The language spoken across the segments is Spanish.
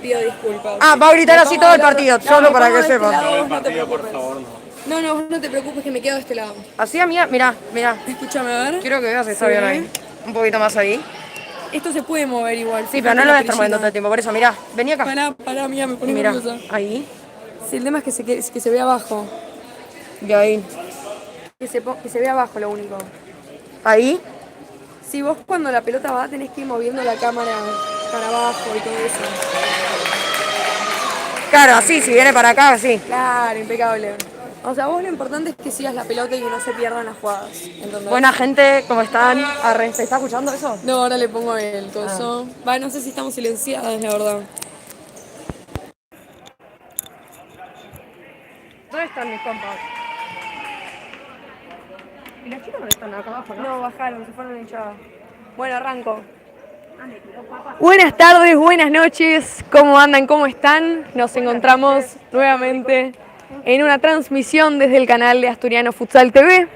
pido disculpas. Ah, va a gritar Me así pongo todo el del otro- partido, No, solo me para pongo que de este sepas. lado, El vos no te partido, por preocupes. favor, no. No, vos no te preocupes que me quedo de este lado. Así a mí, mirá. Escúchame, a ver. Quiero que veas si está ¿Se bien ve? ahí. Un poquito más ahí. Esto se puede mover igual. Sí, pero no lo voy a estar moviendo todo el tiempo, por eso, mirá. Vení acá. Pará, mía, me Y pone mirá, nerviosa. ahí. Sí, el tema es que se ve abajo. Y ahí. Que se ve abajo lo único. Ahí. Si vos cuando la pelota va tenés que ir moviendo la cámara para abajo y todo eso. Claro, así, si viene para acá, así. Claro, impecable. O sea, vos lo importante es que sigas la pelota y que no se pierdan las jugadas. ¿Entendés? Buena gente, ¿cómo están? Arre, ¿se está escuchando eso? No, ahora le pongo el coso. Va, no sé si estamos silenciadas, la verdad. ¿Dónde están mis compas? ¿Y las chicas dónde están? Acá abajo, ¿no? No, bajaron, se fueron hinchadas. Bueno, arranco. Buenas tardes, buenas noches. ¿Cómo andan? ¿Cómo están? Nos encontramos nuevamente en una transmisión desde el canal de Asturiano Futsal TV.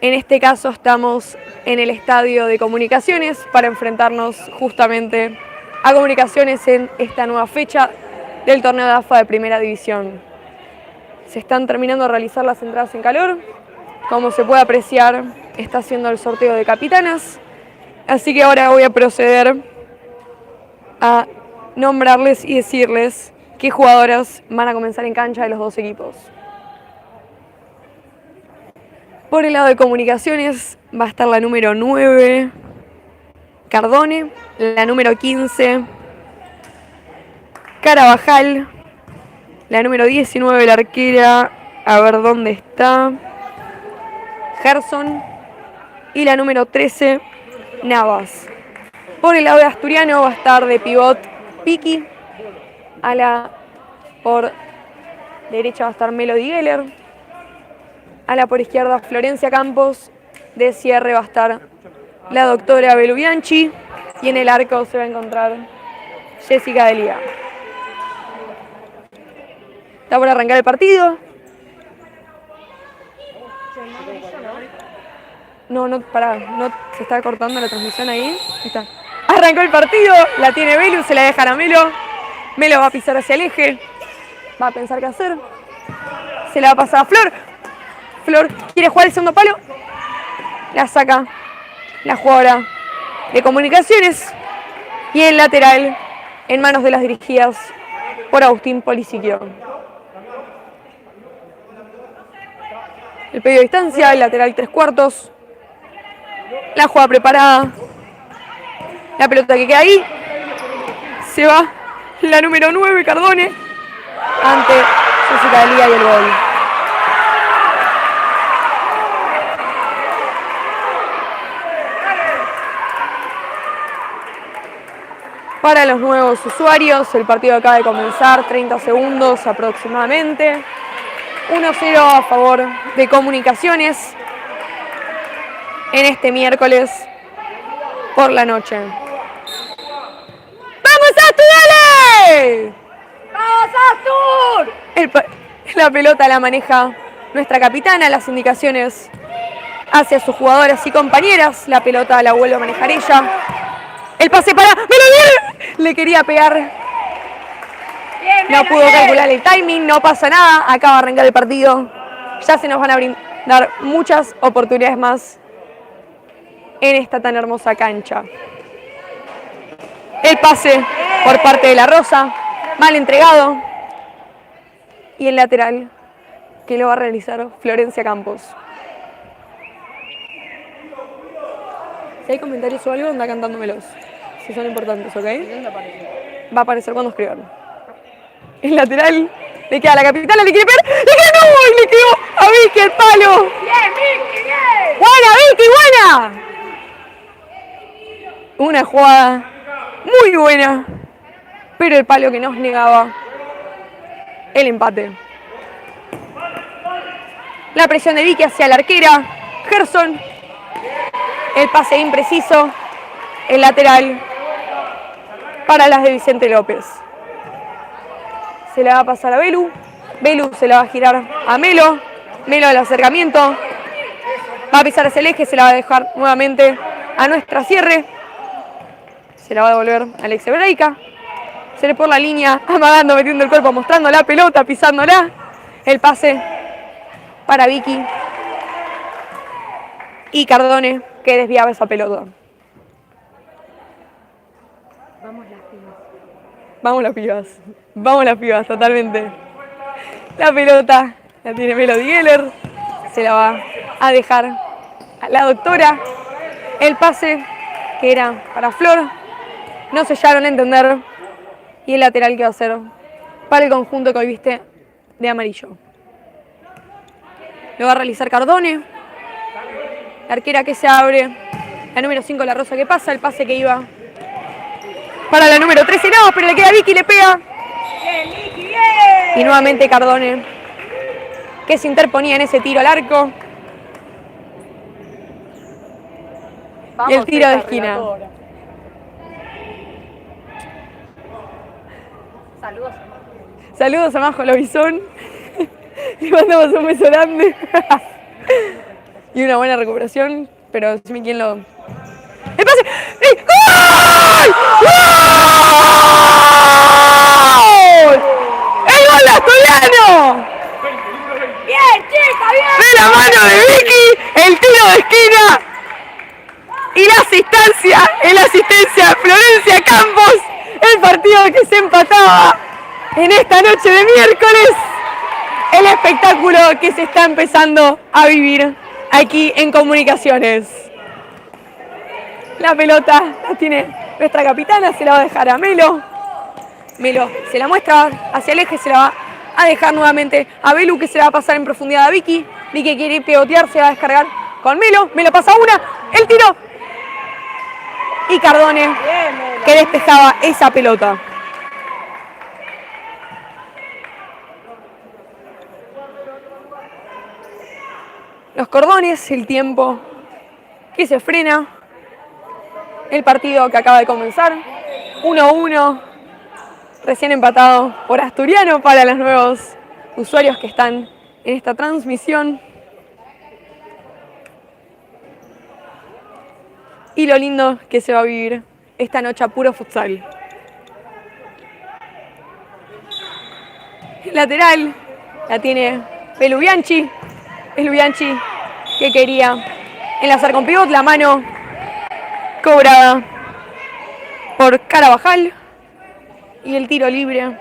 En este caso estamos en el Estadio de Comunicaciones para enfrentarnos justamente a Comunicaciones en esta nueva fecha del torneo de AFA de Primera División. Se están terminando de realizar las entradas en calor. Como se puede apreciar, está haciendo el sorteo de capitanas. Así que ahora voy a proceder a nombrarles y decirles qué jugadoras van a comenzar en cancha de los dos equipos. Por el lado de Comunicaciones va a estar la número 9, Cardone, la número 15, Carabajal, la número 19, la arquera, a ver dónde está, Gerson, y la número 13, Navas. Por el lado de Asturiano va a estar de pivot Piki, por derecha va a estar Melody Geller, por izquierda Florencia Campos, de cierre va a estar la doctora Belu Bianchi y en el arco se va a encontrar Jessica Delia. Está por arrancar el partido. No, pará, no se está cortando la transmisión ahí. Ahí está. Arrancó el partido, la tiene Belu, se la dejan a Melo. Melo va a pisar hacia el eje, va a pensar qué hacer. Se la va a pasar a Flor. Flor quiere jugar el segundo palo. La saca la jugadora de Comunicaciones. Y el lateral en manos de las dirigidas por Agustín Polisiquio. El pedido de distancia, el lateral 3/4. La jugada preparada. La pelota que queda ahí. Se va la número 9, Cardone, ante Jessica Delia y el gol. Para los nuevos usuarios, el partido acaba de comenzar, 30 segundos aproximadamente. 1-0 a favor de Comunicaciones en este miércoles por la noche. ¡Vamos Astur, dale! ¡Vamos Astur! La pelota la maneja nuestra capitana, las indicaciones hacia sus jugadoras y compañeras. La pelota la vuelve a manejar ella. El pase para Melody, le quería pegar. No pudo calcular el timing, no pasa nada. Acaba de arrancar el partido. Ya se nos van a brindar muchas oportunidades más en esta tan hermosa cancha. El pase por parte de la Rosa, mal entregado. Y el lateral que lo va a realizar Florencia Campos. Si hay comentarios o algo, anda cantándomelos. Si son importantes, ¿ok? Va a aparecer cuando escriban. El lateral le queda a la capitana, le quiere pegar. ¡Le queda! ¡No! ¡Le quedó a Vicky el palo! ¡Bien, Vicky, bien! ¡Buena, Vicky, buena! Una jugada muy buena, pero el palo que nos negaba el empate. La presión de Vicky hacia la arquera, Gerson. El pase impreciso, el lateral para las de Vicente López. Se la va a pasar a Belu. Belu se la va a girar a Melo. Melo al acercamiento. Va a pisar hacia el eje, se la va a dejar nuevamente a nuestra cierre. Se la va a devolver a Alex Hebraica. Se le por la línea, amagando, metiendo el cuerpo, mostrando la pelota, pisándola. El pase para Vicky. Y Cardone, que desviaba esa pelota. Vamos las pibas. Vamos las pibas, totalmente. La pelota la tiene Melody Geller. Se la va a dejar a la doctora. El pase que era para Flor. No sellaron a entender. Y el lateral que va a ser para el conjunto que hoy viste de amarillo. Lo va a realizar Cardone. La arquera que se abre. La número 5, la Rosa que pasa. El pase que iba para la número 13. No, pero le queda a Vicky, le pega. Y nuevamente Cardone, que se interponía en ese tiro al arco. Y el tiro de esquina. Saludos a Majo Lobizón. Le mandamos un beso grande. Y una buena recuperación. Pero decime quién lo... ¡El pase! ¡Gol! ¡Gol! ¡El gol de Asturiano! ¡Bien, chica, bien! De la mano de Vicky, el tiro de esquina. Y la asistencia de Florencia Campos. El partido que se empataba en esta noche de miércoles. El espectáculo que se está empezando a vivir aquí en Comunicaciones. La pelota la tiene nuestra capitana, se la va a dejar a Melo. Melo se la muestra hacia el eje, se la va a dejar nuevamente a Belu, que se la va a pasar en profundidad a Vicky. Vicky quiere pegotear, se va a descargar con Melo. Melo pasa una, el tiro. Y Cardone, que despejaba esa pelota. Los cordones, el tiempo que se frena. El partido que acaba de comenzar. 1-1. Recién empatado por Asturiano para los nuevos usuarios que están en esta transmisión. Y lo lindo que se va a vivir esta noche a puro futsal. El lateral la tiene Belu Bianchi. El Bianchi que quería enlazar con pivot. La mano cobrada por Carabajal. Y el tiro libre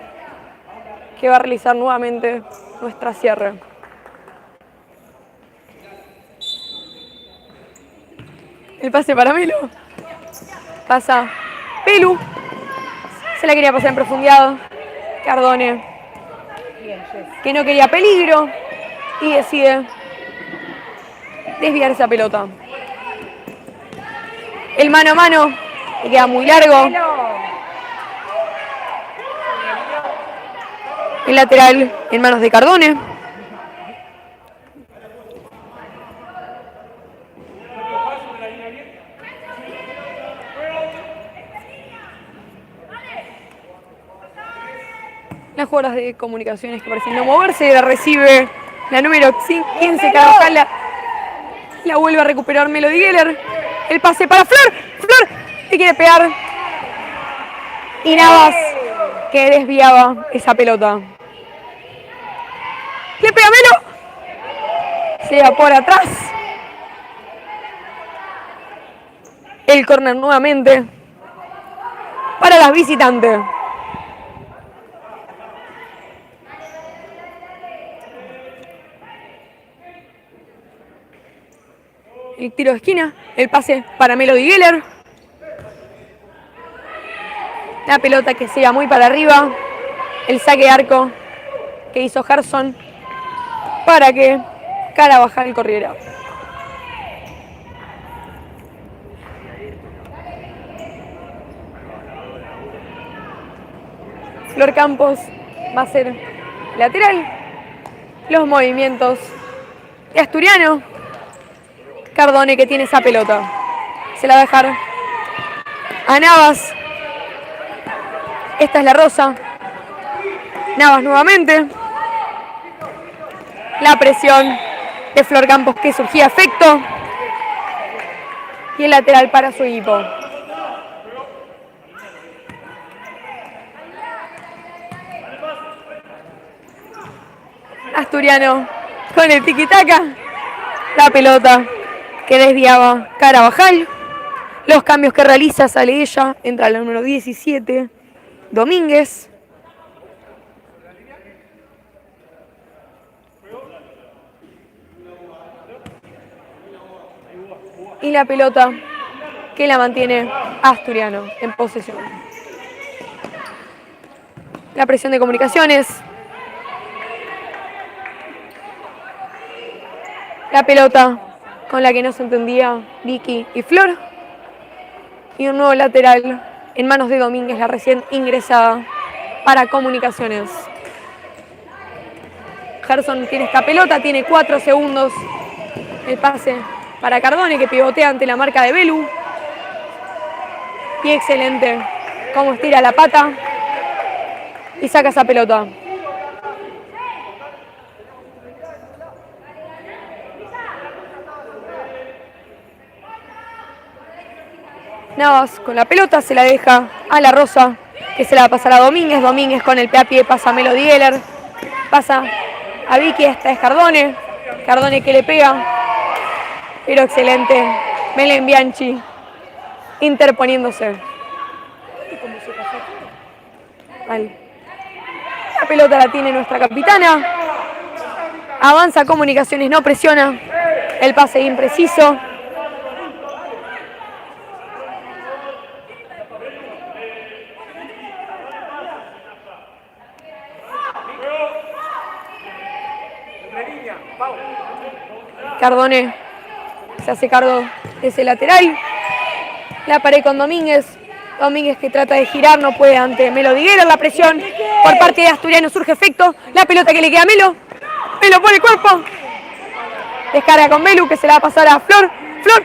que va a realizar nuevamente nuestra Sierra. El pase para Melo. Pasa Belu. Se la quería pasar en profundidad. Cardone, que no quería peligro. Y decide desviar esa pelota. El mano a mano le queda muy largo. El lateral en manos de Cardone. Las jugadoras de Comunicaciones que parecen no moverse. La recibe la número 15, Carvajal. La vuelve a recuperar Melody Geller. El pase para Flor. Flor que quiere pegar. Y Navas que desviaba esa pelota. Le pega Melo. Se va por atrás. El córner nuevamente para las visitantes. El tiro de esquina, el pase para Melody Geller. La pelota que se iba muy para arriba. El saque de arco que hizo Gerson para que Carabajal corriera. Flor Campos va a ser lateral. Los movimientos de Asturiano. Cardone que tiene esa pelota. Se la va a dejar a Navas. Esta es la Rosa. Navas nuevamente. La presión de Flor Campos que surgía efecto. Y el lateral para su equipo. Asturiano con el tiquitaca. La pelota que desviaba Carabajal. Los cambios que realiza, sale ella, entra la número 17, Domínguez. Y la pelota que la mantiene Asturiano en posesión. La presión de Comunicaciones. La pelota con la que no se entendía Vicky y Flor. Y un nuevo lateral en manos de Domínguez, la recién ingresada para Comunicaciones. Gerson tiene esta pelota, tiene 4 segundos. El pase para Cardone, que pivotea ante la marca de Belu. Y excelente cómo estira la pata y saca esa pelota. Navas con la pelota se la deja a la Rosa, que se la va a pasar a Domínguez. Domínguez con el pie a pie pasa a Melody Heller. Pasa a Vicky, esta es Cardone. Cardone que le pega, pero excelente. Belén Bianchi interponiéndose. La pelota la tiene nuestra capitana. Avanza Comunicaciones, no presiona. El pase impreciso. Cardone se hace cargo de ese lateral. La pared con Domínguez. Domínguez que trata de girar, no puede ante Melo Diguera. La presión por parte de Asturiano surge efecto. La pelota que le queda a Melo. Melo pone el cuerpo. Descarga con Belu, que se la va a pasar a Flor. Flor,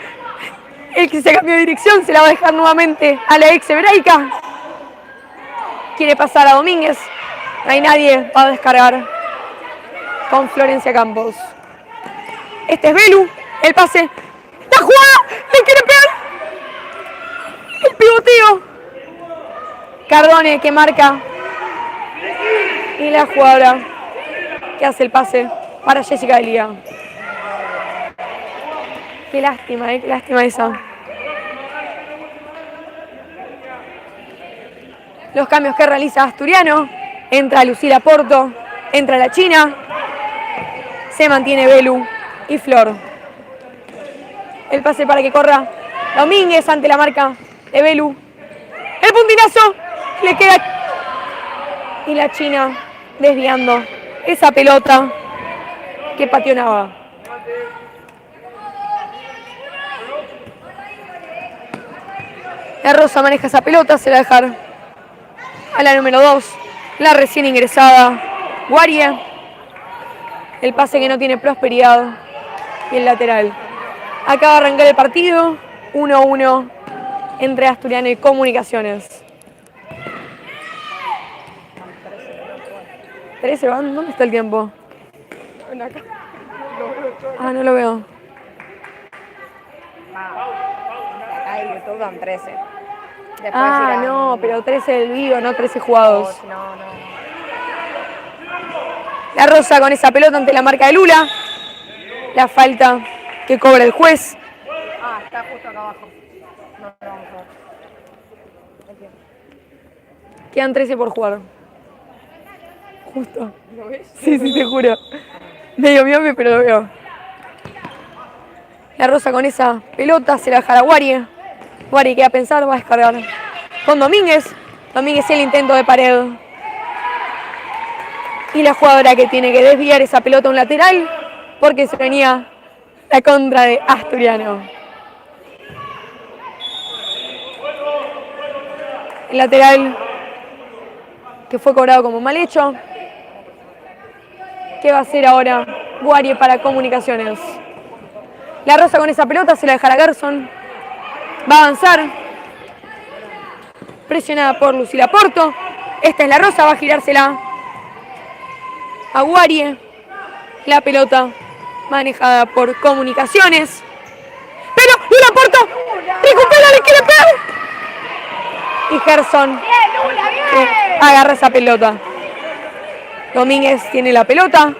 el que se cambió de dirección, se la va a dejar nuevamente a la ex hebraica. Quiere pasar a Domínguez. No hay nadie, va a descargar con Florencia Campos. Este es Belu, el pase. ¡La jugada! ¡Le quiere pegar! El pivoteo. Cardone que marca. Y la jugadora que hace el pase para Jessica Delía. Qué lástima esa. Los cambios que realiza Asturiano. Entra Lucila Porto, entra la China. Se mantiene Belu y Flor. El pase para que corra Domínguez ante la marca de Belu. El puntinazo le queda. Y la China desviando esa pelota que pateó Nava. La Rosa maneja esa pelota, se la va a dejar a la número 2, la recién ingresada Guaria. El pase que no tiene prosperidad y el lateral. Acaba de arrancar el partido, 1-1 entre Asturiano y Comunicaciones. 13 van, ¿dónde está el tiempo? Ah, no lo veo. Acá en YouTube dan 13. Después No, pero 13 del vivo, no 13 jugados. No. La Rosa con esa pelota ante la marca de Lula. La falta que cobra el juez. Está justo acá abajo. No, vamos a ver. Quedan 13 por jugar. Justo. ¿Lo ves? Sí, te juro. Medio miome, pero lo veo. La Rosa con esa pelota se la deja a Guaria. Guaria queda a pensar, va a descargar con Domínguez. Domínguez el intento de pared. Y la jugadora que tiene que desviar esa pelota a un lateral porque se venía la contra de Asturiano. El lateral que fue cobrado como mal hecho. ¿Qué va a hacer ahora Guaria para Comunicaciones? La Rosa con esa pelota se la dejará a Gerson. Va a avanzar. Presionada por Lucila Porto. Esta es la Rosa, va a girársela a Guaria. La pelota manejada por Comunicaciones. Pero Lula Porto recupera, le quiere pegar. Y Gerson agarra esa pelota. Domínguez tiene la pelota.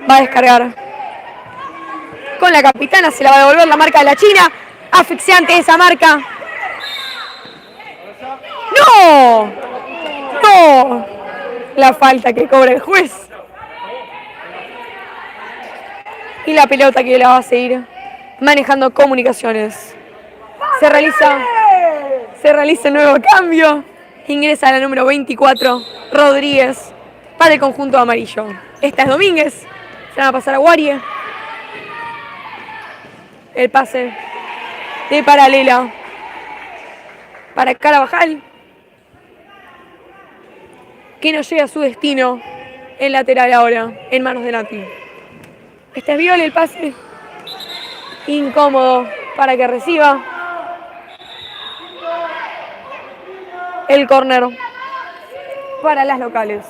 Va a descargar con la capitana, se la va a devolver la marca de la China. Asfixiante esa marca. ¡No! ¡No! La falta que cobra el juez. Y la pelota que la va a seguir manejando Comunicaciones. Se realiza el nuevo cambio. Ingresa la número 24, Rodríguez, para el conjunto amarillo. Esta es Domínguez. Se van a pasar a Guarie. El pase de paralela para Carabajal, que no llega a su destino. El lateral ahora en manos de Nati. Este es Viole, el pase incómodo para que reciba. El córner para las locales.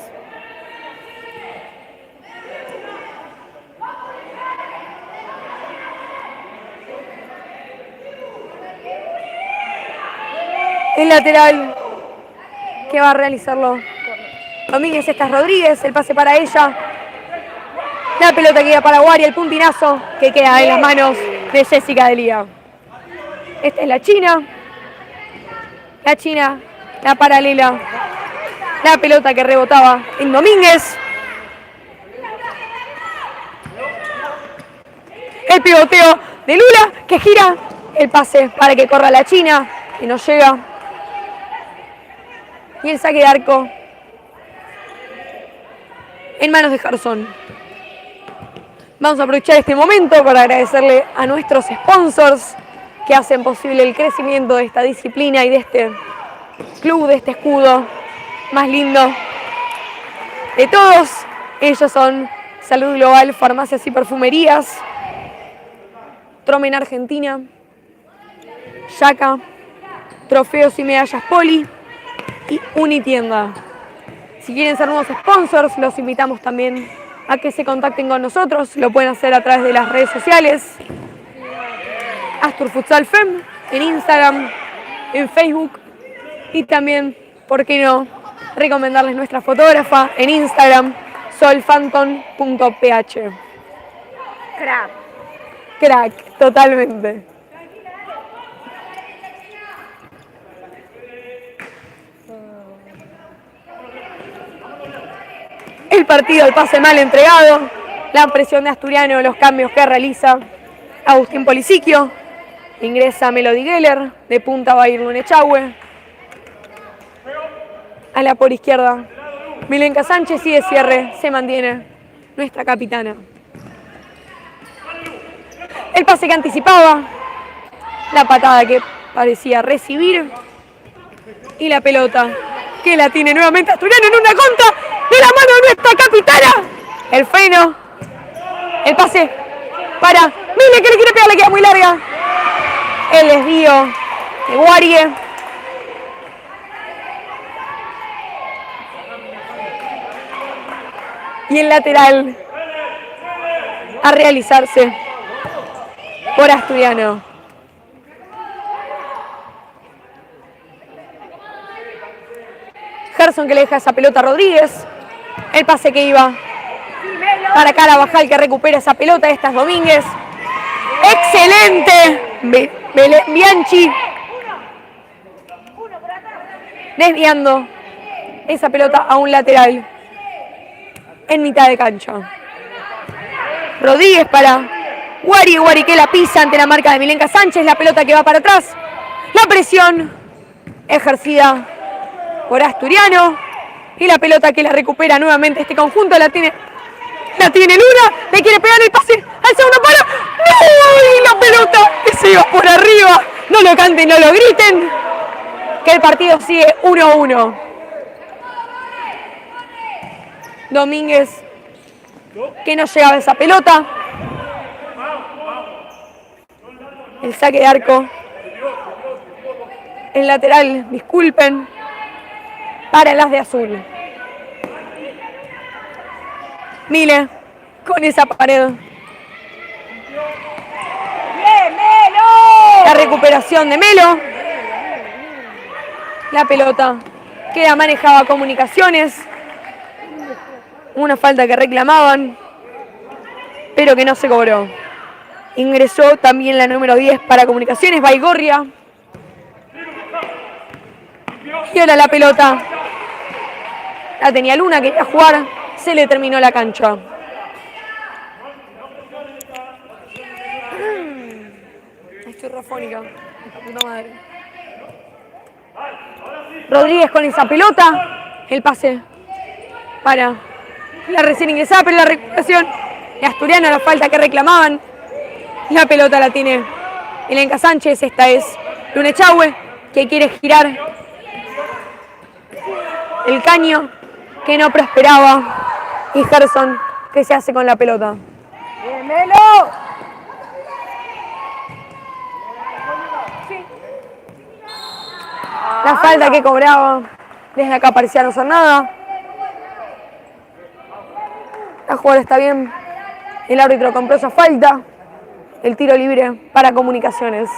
El lateral que va a realizarlo Domínguez, esta es Rodríguez, el pase para ella. La pelota que queda para Guarie, el puntinazo que queda en las manos de Jessica Delía. Esta es la China. La China, la paralela. La pelota que rebotaba en Domínguez. El pivoteo de Lula que gira. El pase para que corra la China, que no llega. Y el saque de arco en manos de Jarzón. Vamos a aprovechar este momento para agradecerle a nuestros sponsors que hacen posible el crecimiento de esta disciplina y de este club, de este escudo más lindo de todos. Ellos son Salud Global, Farmacias y Perfumerías, Tromen Argentina, Yaca, Trofeos y Medallas Poli y Unitienda. Si quieren ser nuevos sponsors, los invitamos también a que se contacten con nosotros. Lo pueden hacer a través de las redes sociales. Astur Futsal Fem, en Instagram, en Facebook. Y también, ¿por qué no?, recomendarles nuestra fotógrafa en Instagram, solphantom.ph. Crack. Crack, totalmente. El partido, el pase mal entregado, la presión de Asturiano, los cambios que realiza Agustín Polisiquio. Ingresa Melody Geller, de punta va a ir Lunechagüe. A la por izquierda, Milenka Sánchez, y de cierre se mantiene nuestra capitana. El pase que anticipaba, la patada que parecía recibir y la pelota que la tiene nuevamente Asturiano en una contra de la mano de nuestra capitana. El freno, el pase para Mile, que le quiere pegar, le queda muy larga. El desvío de Guarie. Y el lateral a realizarse por Asturiano. Gerson que le deja esa pelota a Rodríguez. El pase que iba para Carabajal, que recupera esa pelota. Esta es Domínguez. ¡Excelente! Bianchi desviando esa pelota a un lateral en mitad de cancha. Rodríguez para Guarie que la pisa ante la marca de Milenka Sánchez. La pelota que va para atrás. La presión ejercida por Asturiano. Y la pelota que la recupera nuevamente este conjunto. La tiene Luna. Le quiere pegar el pase al segundo palo. ¡No! Y la pelota que se iba por arriba. No lo canten, no lo griten. Que el partido sigue 1-1. Domínguez que no llegaba esa pelota. El saque de arco. El lateral, disculpen, para las de azul. Mile con esa pared. ¡Bien, Melo! La recuperación de Melo. La pelota queda manejada Comunicaciones. Una falta que reclamaban. pero que no se cobró. Ingresó también la número 10 para Comunicaciones, Baigorria. Y ahora la pelota. La tenía Luna, quería jugar, se le terminó la cancha. Estoy rafónica, puta madre. Rodríguez con esa pelota. El pase para la recién ingresada, pero la recuperación de Asturiano, la falta que reclamaban. La pelota la tiene Elenca Sánchez. Esta es Luna Echagüe, que quiere girar el caño, que no prosperaba. Y Gerson, que se hace con la pelota. ¡Bien, Melo! La falta que cobraba. Desde acá parecía no hacer nada. La jugada está bien. El árbitro compró esa falta. El tiro libre para Comunicaciones.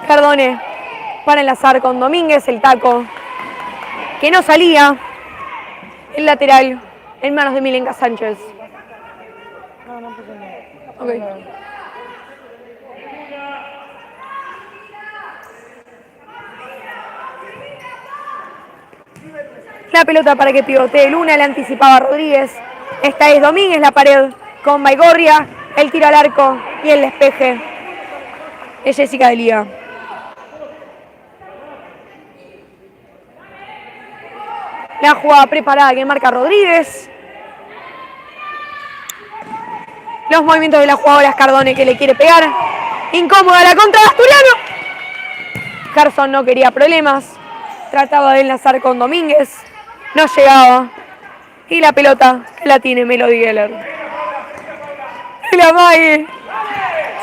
Cardone para enlazar con Domínguez, el taco que no salía. El lateral en manos de Milenka Sánchez. Okay. La pelota para que pivotee Luna, le anticipaba a Rodríguez. Esta es Domínguez, la pared con Baigorria, el tiro al arco y el despeje es Jessica Delía. La jugada preparada que marca Rodríguez. Los movimientos de la jugadora Cardone, que le quiere pegar. Incómoda la contra de Asturiano. Gerson no quería problemas. Trataba de enlazar con Domínguez. No llegaba. Y la pelota que la tiene Melody Geller. Y la mague,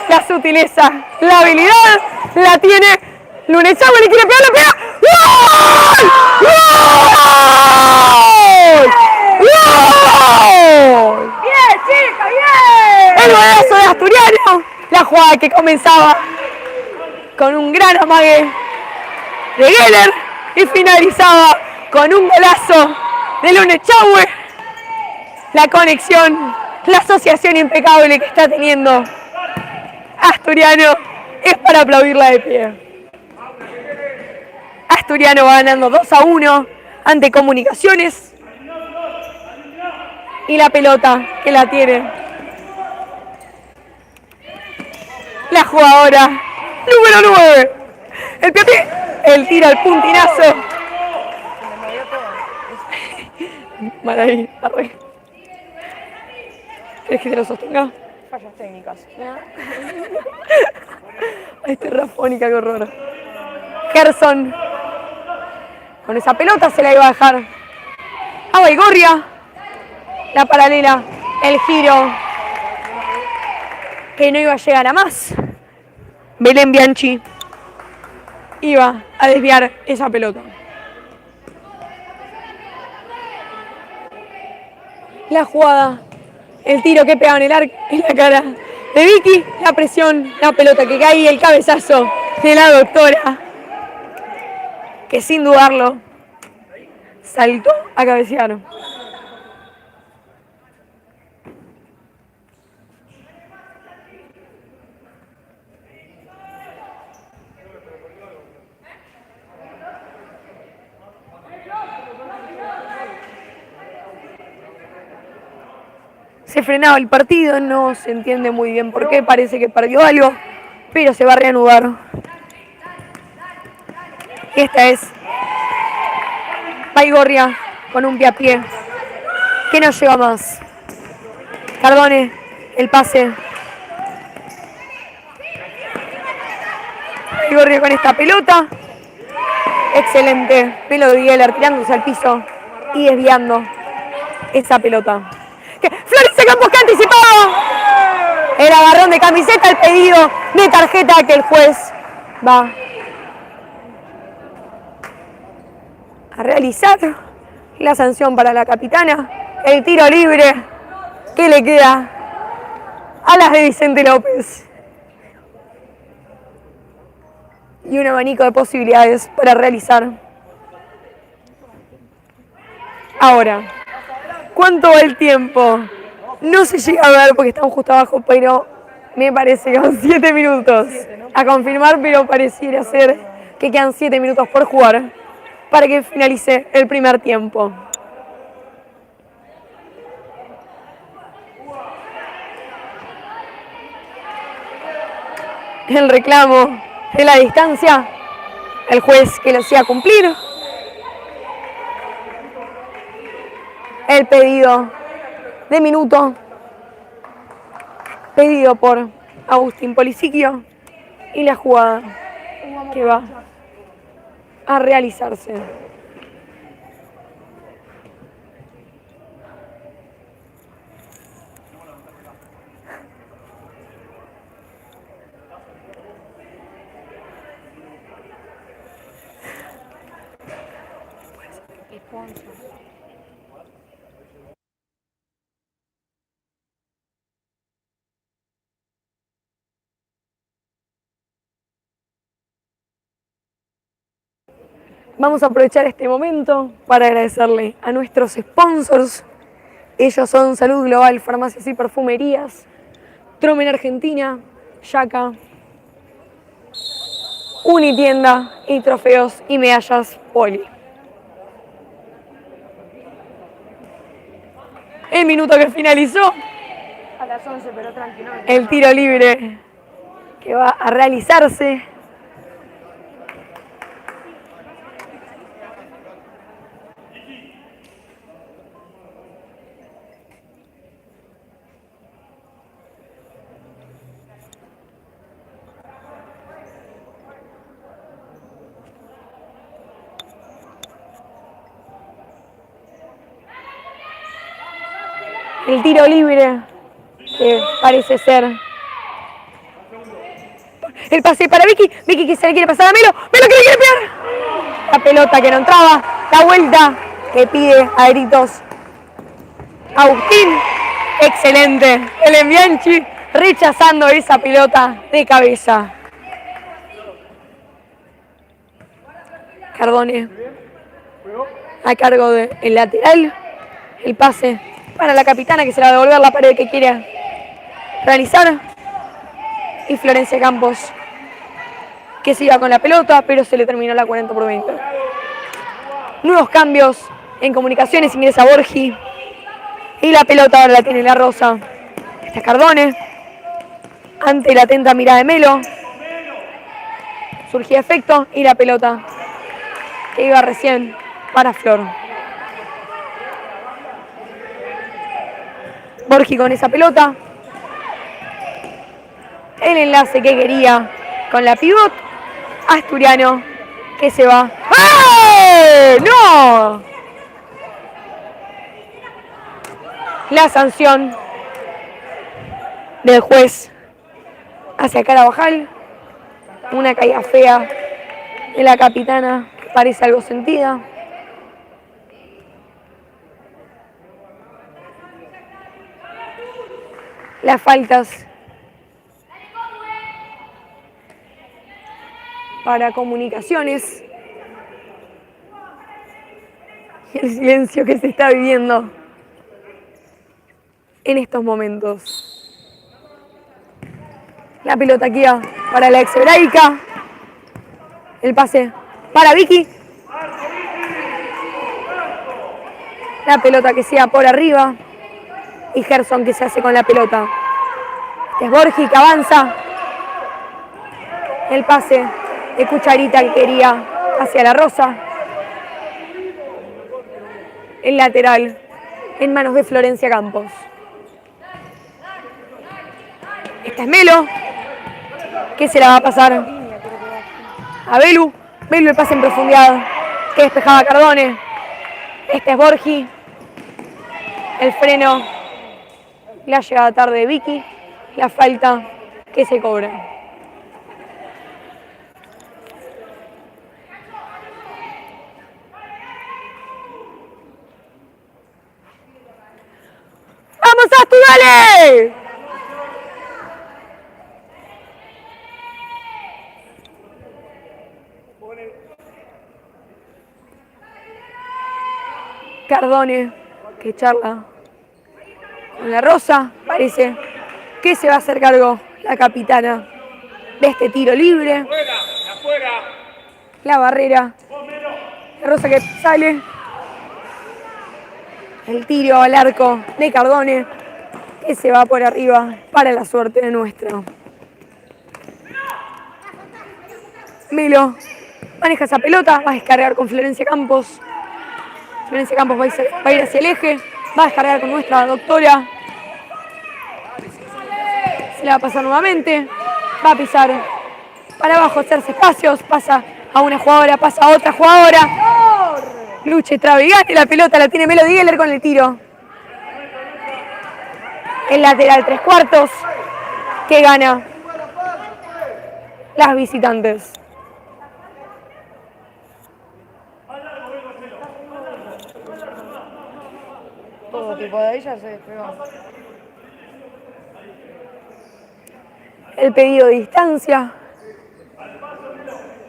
la sutileza, la habilidad, la tiene Luna Echagüe, le quiere pegar, la pega. ¡Gol! ¡Gol! ¡Bien, chica, bien! El golazo de Asturiano. La jugada que comenzaba con un gran amague de Geller y finalizaba con un golazo de Luna Echagüe. La conexión, la asociación impecable que está teniendo Asturiano es para aplaudirla de pie. Asturiano va ganando 2-1 ante Comunicaciones. Y la pelota que la tiene la jugadora número 9. El Piatí, el tiro al puntinazo. Mal ahí, arre. ¿Querés que te lo sostenga? Fallas técnicas. Ay, estoy rafónica, qué horror. Gerson con esa pelota se la iba a dejar a Baigorria. La paralela, el giro que no iba a llegar a más. Belén Bianchi iba a desviar esa pelota. La jugada, el tiro que pegaba en la cara de Vicky, la presión, la pelota que cae y el cabezazo de la doctora, que sin dudarlo saltó a cabecear. Se frenaba el partido, no se entiende muy bien por qué, parece que perdió algo, pero se va a reanudar. Esta es Baigorria con un pie a pie que no llega más. Cardone, el pase. Baigorria con esta pelota. Excelente. Melody Geller tirándose al piso y desviando esa pelota. Florencia Campos, que anticipaba el agarrón de camiseta, el pedido de tarjeta que el juez va a realizar. La sanción para la capitana, el tiro libre que le queda a las de Vicente López. y un abanico de posibilidades para realizar. Ahora, ¿cuánto va el tiempo? No se llega a ver porque estamos justo abajo, pero me parece que son 7 minutos. A confirmar, pero pareciera ser que quedan 7 minutos por jugar para que finalice el primer tiempo. El reclamo de la distancia, el juez que lo hacía cumplir. El pedido de minuto, pedido por Agustín Polisiquio, y la jugada que va a realizarse. Vamos a aprovechar este momento para agradecerle a nuestros sponsors. Ellos son Salud Global, Farmacias y Perfumerías, Tromen Argentina, Yaca, Unitienda y Trofeos y Medallas Poli. El minuto que finalizó, A las 11, pero tranquilo. el tiro libre que va a realizarse. El tiro libre, que parece ser. El pase para Vicky. Vicky que se le quiere pasar a Melo. Melo que le quiere pegar. La pelota que no entraba. La vuelta que pide a gritos Agustín. Excelente. El Envianchi rechazando esa pelota de cabeza. Cardone a cargo del lateral. El pase para la capitana que se la va a devolver la pared que quiere realizar. Y Florencia Campos que se iba con la pelota, pero se le terminó la 40/20. Nuevos cambios en comunicaciones, ingresa Borgi. Y la pelota ahora la tiene la Rosa. Está Cardone. Ante la atenta mirada de Melo. Surgía efecto y la pelota que iba recién para Flor. Borgi con esa pelota. El enlace que quería con la pivot. Asturiano que se va. ¡Eh! ¡No! La sanción del juez hacia Carabajal. Una caída fea de la capitana que parece algo sentida. Las faltas para comunicaciones. Y el silencio que se está viviendo en estos momentos. La pelota aquí para la ex hebraica. El pase para Vicky. La pelota que sea por arriba. Y Gerson que se hace con la pelota. Este es Borgi que avanza. El pase de Cucharita que quería hacia la Rosa. El lateral en manos de Florencia Campos. Esta es Melo, que se la va a pasar a Belu. Belu el pase en profundidad que despejaba Cardone. Este es Borgi. El freno, la llegada tarde de Vicky. La falta que se cobra. ¡Vamos, Astu, dale! Cardone, que charla con la Rosa. Parece que se va a hacer cargo la capitana de este tiro libre. La barrera. La Rosa que sale. El tiro al arco de Cardone, que se va por arriba para la suerte de nuestra. Melo maneja esa pelota, va a descargar con Florencia Campos. Florencia Campos va a ir hacia el eje, va a descargar con nuestra doctora. Se la va a pasar nuevamente, va a pisar para abajo, hacerse espacios, pasa a una jugadora, pasa a otra jugadora. Lucha y traba y gane, la pelota la tiene Melody Geller con el tiro. El lateral 3/4 que gana las visitantes. Todo tipo de ellas se despegó. El pedido de distancia.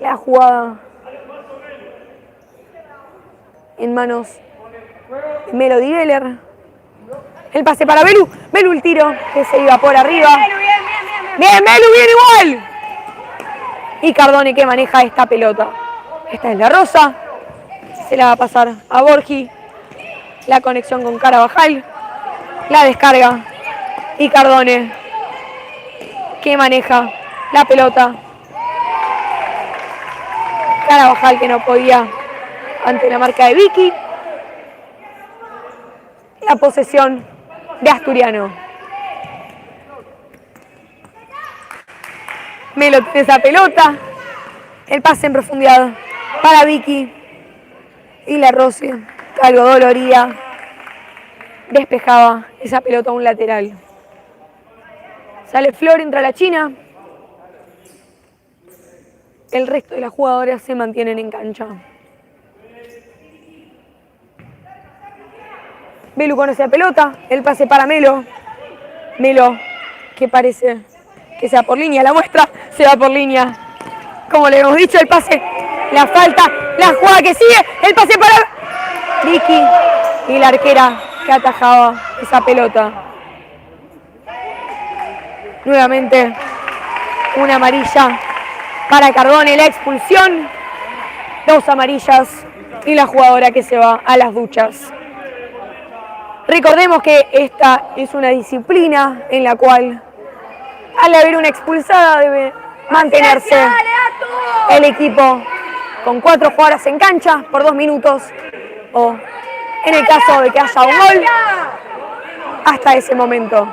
La jugada en manos de Melody Geller. El pase para Belu. Belu el tiro que se iba por arriba. Bien, Belu, bien igual. Y Cardone que maneja esta pelota. Esta es la Rosa. Se la va a pasar a Borgi. La conexión con Carabajal. La descarga. Y Cardone que maneja la pelota. Carabajal que no podía ante la marca de Vicky. La posesión de Asturiano. Melo tiene esa pelota. El pase en profundidad para Vicky. Y la Rosy, algo dolorida, despejaba esa pelota a un lateral. Sale Flor, entra la China. El resto de las jugadoras se mantienen en cancha. Belu con esa pelota, el pase para Melo. Melo, que parece que se va por línea, la muestra, se va por línea. Como le hemos dicho, el pase, la falta, la jugada que sigue, el pase para Vicky y la arquera que atajaba esa pelota. Nuevamente, una amarilla para Cardone, la expulsión. 2 amarillas y la jugadora que se va a las duchas. Recordemos que esta es una disciplina en la cual al haber una expulsada debe mantenerse el equipo con 4 jugadoras en cancha por 2 minutos o en el caso de que haya un gol hasta ese momento.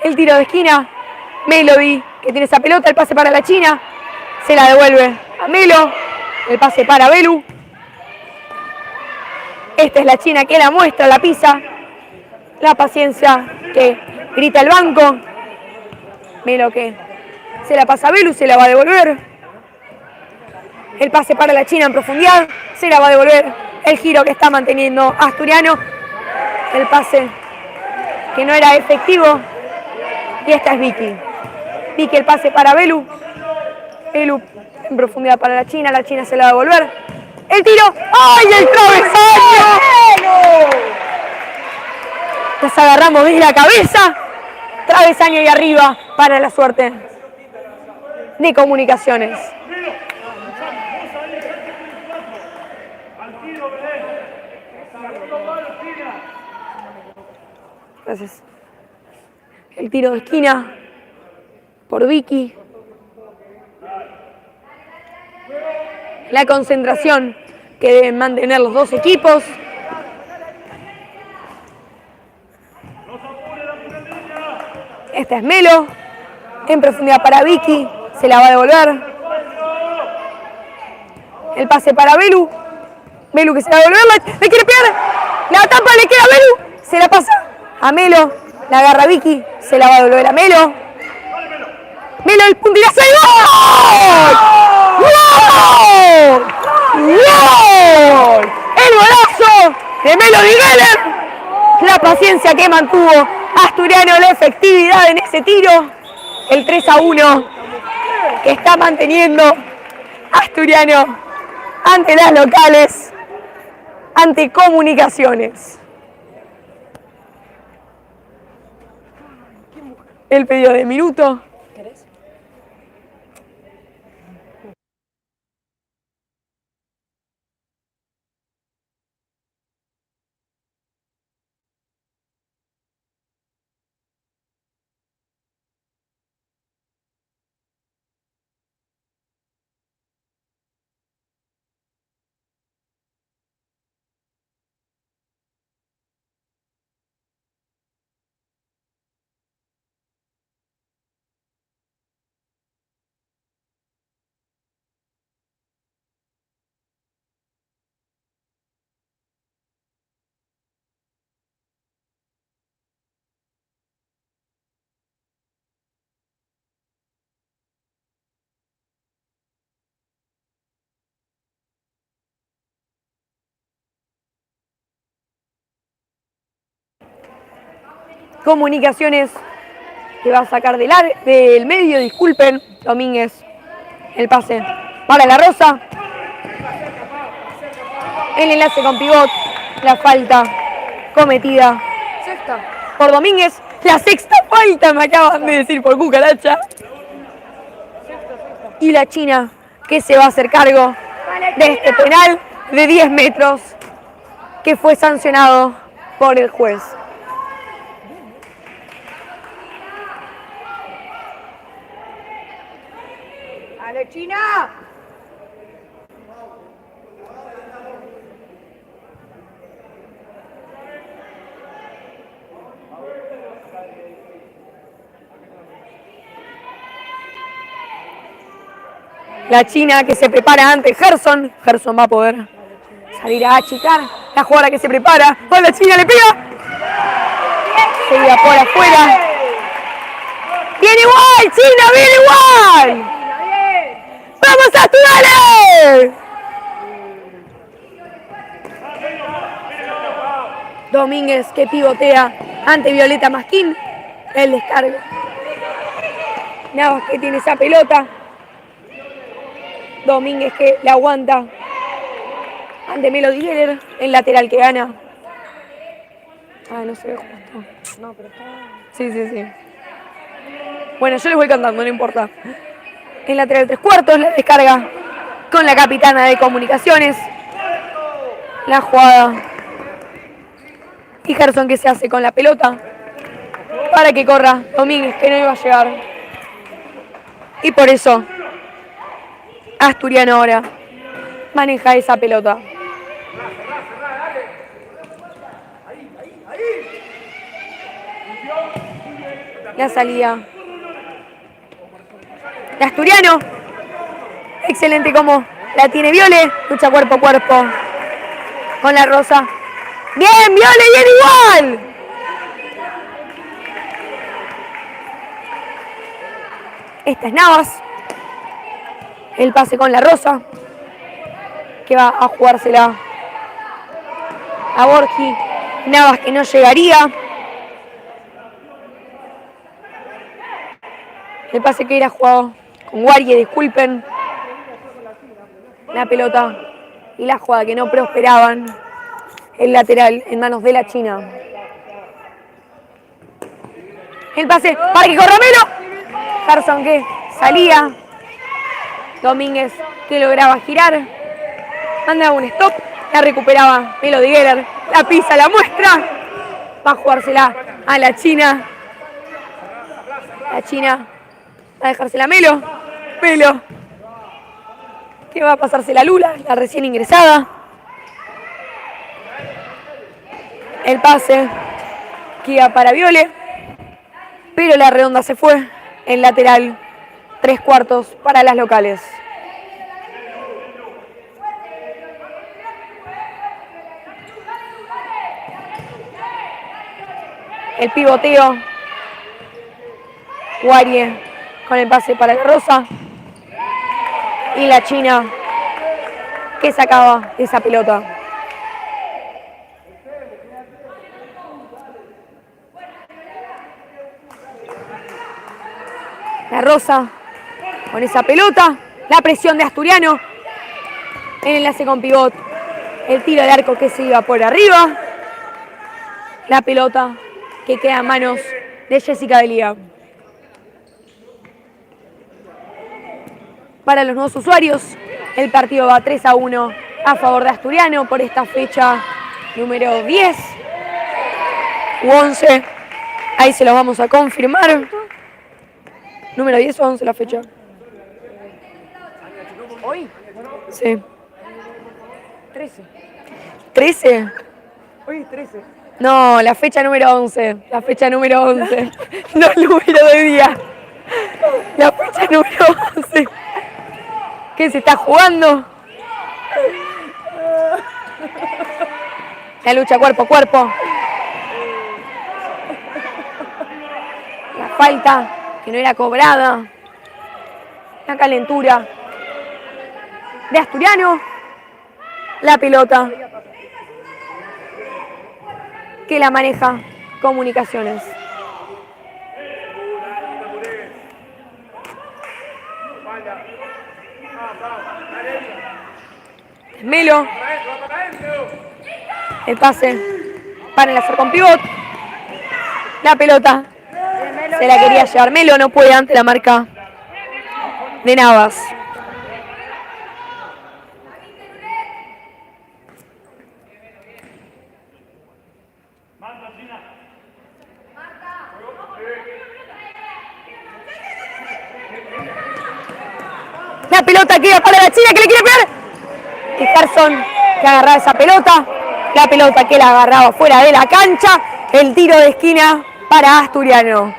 El tiro de esquina, Melody que tiene esa pelota, el pase para la China. Se la devuelve a Melo. El pase para Belu. Esta es la China que la muestra, la pisa. La paciencia que grita el banco. Melo que se la pasa a Belu, se la va a devolver. El pase para la China en profundidad. Se la va a devolver. El giro que está manteniendo Asturiano. El pase que no era efectivo. Y esta es Vicky. Vicky el pase para Belu. Belu en profundidad para la China se la va a devolver. El tiro. ¡Ay, el travesaño! Nos agarramos desde la cabeza. Travesaño y arriba para la suerte de Comunicaciones. Gracias. El tiro de esquina por Vicky. La concentración que deben mantener los dos equipos. Esta es Melo. En profundidad para Vicky. Se la va a devolver. El pase para Belu. Belu que se la va a devolver. Le quiere pegar. La tapa le queda a Belu. Se la pasa a Melo. La agarra Vicky. Se la va a devolver a Melo. Melo el puntillazo y ¡gol! ¡Gol! ¡Gol! El golazo de Melody Geller. La paciencia que mantuvo Asturiano, la efectividad en ese tiro. El 3-1 que está manteniendo Asturiano ante las locales, ante Comunicaciones. El pedido de minuto. ¿Querés? Comunicaciones que va a sacar del medio, disculpen, Domínguez. El pase para la Rosa. El enlace con pivot. La falta cometida por Domínguez. La sexta falta me acaban de decir por cucaracha. Y la China que se va a hacer cargo de este penal de 10 metros que fue sancionado por el juez. ¡Ale, China! La China que se prepara ante Gerson. Gerson va a poder salir a achicar. La jugadora que se prepara. ¡Oh, la China le pega! Se iba por afuera. ¡Viene igual, China! ¡Viene igual! ¡Vamos, Asturianos! Domínguez que pivotea ante Violeta Masquín. El descargo. Navas que tiene esa pelota. Domínguez que la aguanta ante Melody Geller, el lateral que gana. Ah, no se ve justo. No, pero está... Sí. Bueno, yo les voy cantando, no importa. El lateral 3/4, la descarga con la capitana de Comunicaciones. La jugada. Y Gerson que se hace con la pelota para que corra Domínguez, que no iba a llegar. Y por eso Asturiano ahora maneja esa pelota. La salida de Asturiano. Excelente como la tiene Viole. Lucha cuerpo a cuerpo con la Rosa. Bien, Viole, bien igual. Esta es Navas. El pase con la Rosa, que va a jugársela a Borgi. Navas que no llegaría. El pase que era jugado con Guarie, disculpen. La pelota y la jugada que no prosperaban. El lateral en manos de la China. El pase para que corra Melo. Gerson que salía. Domínguez que lograba girar. Mandaba un stop. La recuperaba Melody Geller. La pisa, la muestra. Va a jugársela a la China. La China va a dejársela a Melo. Melo que va a pasársela a Lula, la recién ingresada. El pase que iba para Viole. Pero la redonda se fue. El lateral 3/4 para las locales. El pivoteo. Guarie con el pase para la Rosa. Y la China que sacaba esa pelota. La Rosa con esa pelota. La presión de Asturiano. El enlace con pivot. El tiro de arco que se iba por arriba. La pelota que queda en manos de Jessica Delía. Para los nuevos usuarios, el partido va 3-1 a favor de Asturiano por esta fecha número 10 u 11. Ahí se lo vamos a confirmar. Número 10 o 11 la fecha. ¿Hoy? Sí. 13. ¿13? Hoy es 13. No, la fecha número 11. La fecha número 11. No el número de día. La fecha número 11. ¿Qué se está jugando? La lucha cuerpo a cuerpo. La falta que no era cobrada. La calentura de Asturiano. La pelota que la maneja Comunicaciones. Melo. El pase para enlazar con pivot. La pelota se la quería llevar Melo, no puede ante la marca de Navas. La pelota queda para la China que le quiere pegar. Y Carson que agarraba esa pelota. La pelota que la agarraba fuera de la cancha. El tiro de esquina para Asturiano.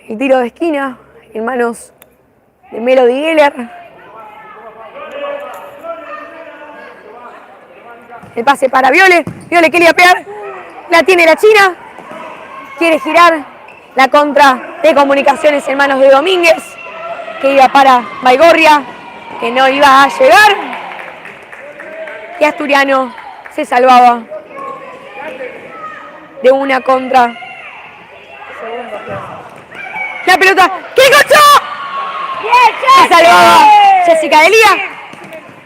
El tiro de esquina en manos de Melody Geller. El pase para Viole. Viole quería pegar. La tiene la China. Quiere girar. La contra de Comunicaciones en manos de Domínguez. Que iba para Baigorria. Que no iba a llegar. Y Asturiano se salvaba de una contra. La pelota. ¡Qué cochó! Se salvaba Jessica Delía.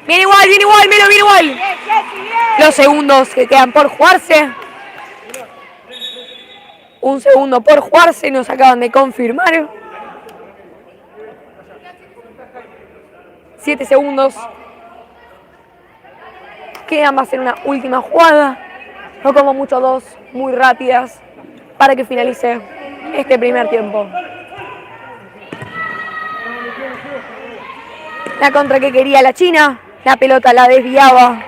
Viene igual, Melo, viene igual. Los segundos que quedan por jugarse. Un segundo por jugarse, nos acaban de confirmar. 7 segundos. Quedan, va a ser una última jugada. No como mucho, dos muy rápidas para que finalice este primer tiempo. La contra que quería la China. La pelota la desviaba.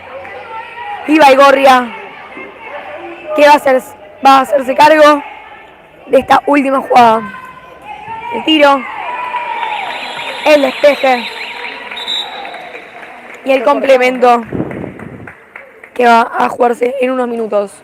Y Baigorria, que va a hacerse cargo de esta última jugada. El tiro, el despeje y el complemento que va a jugarse en unos minutos.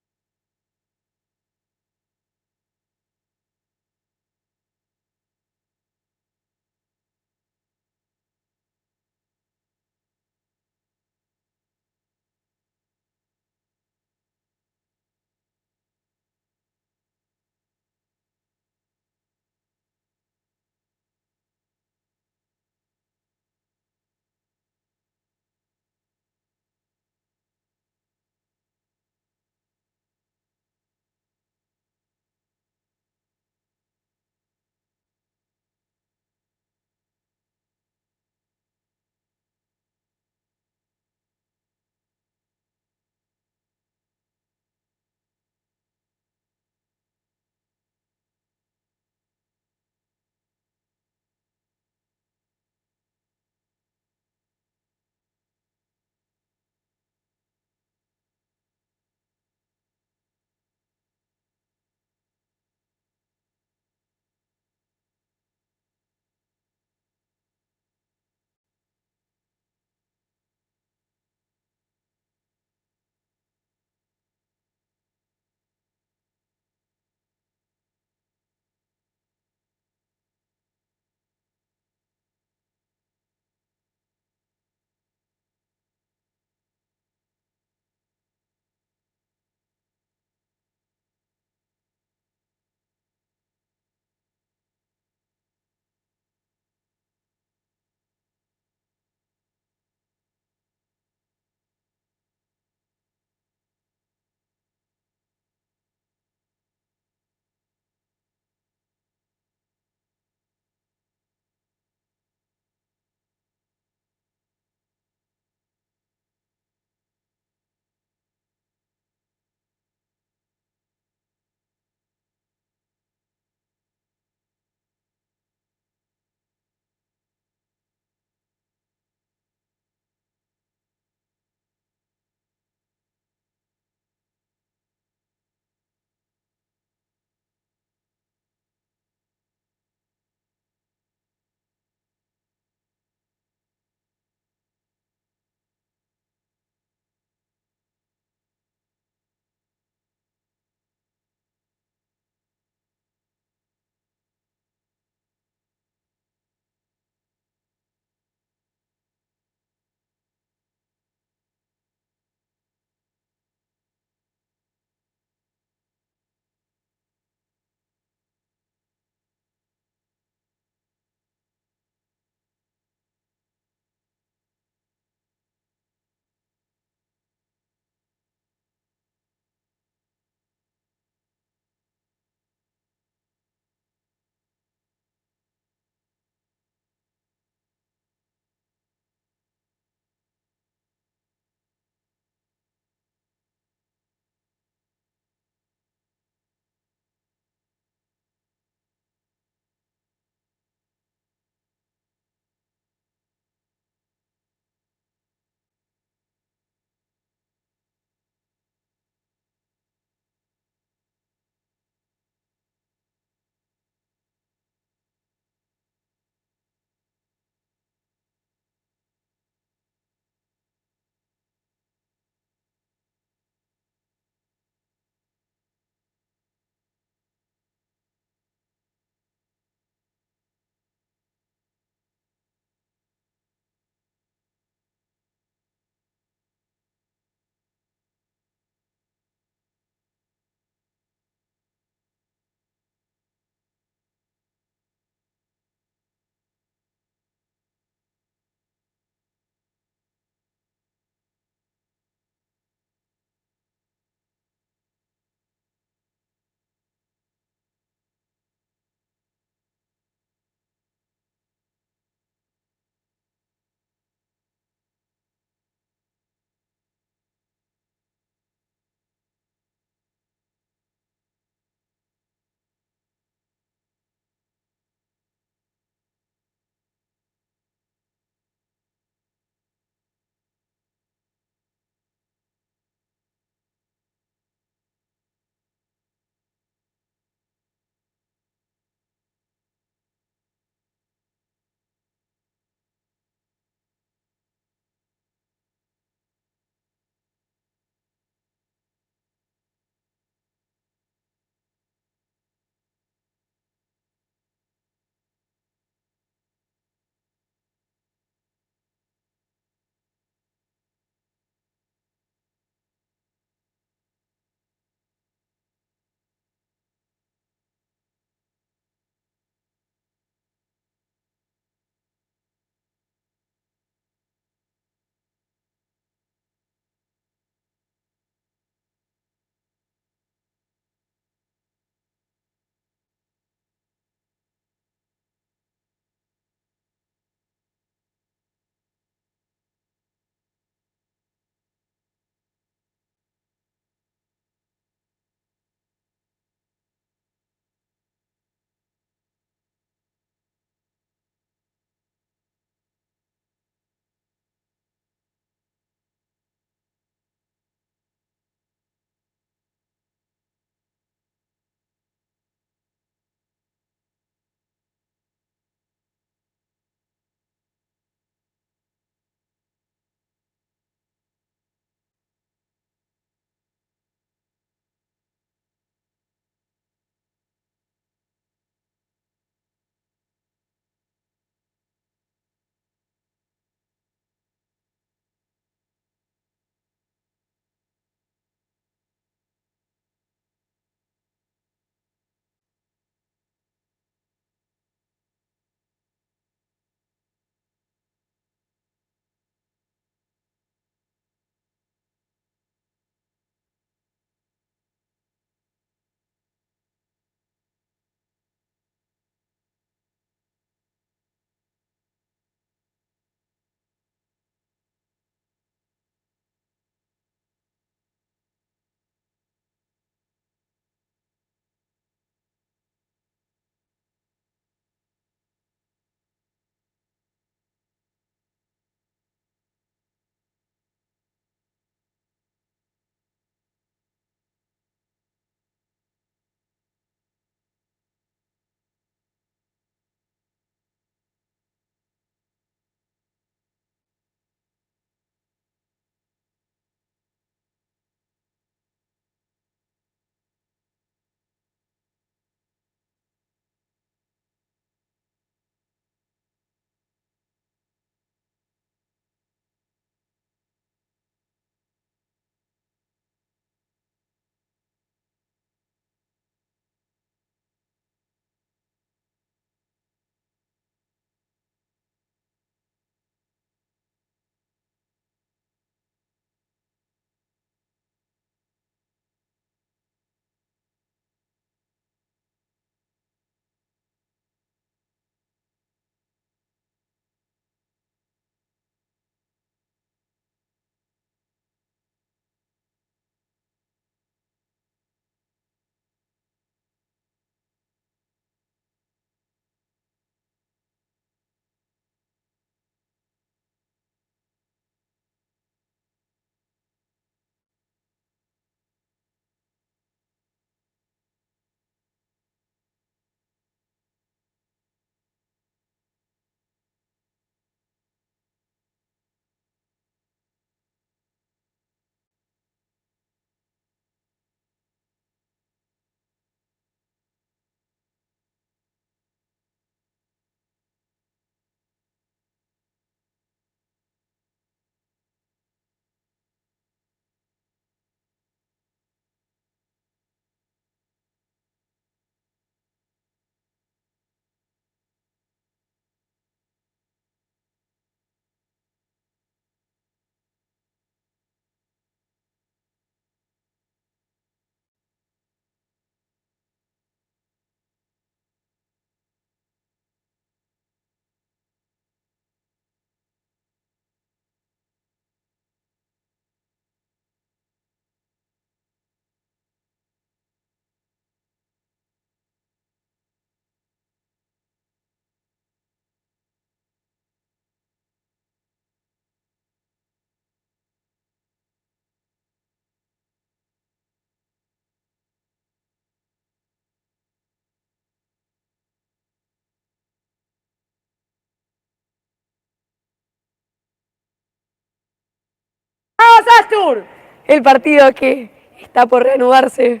¡Vamos, Astur! El partido que está por reanudarse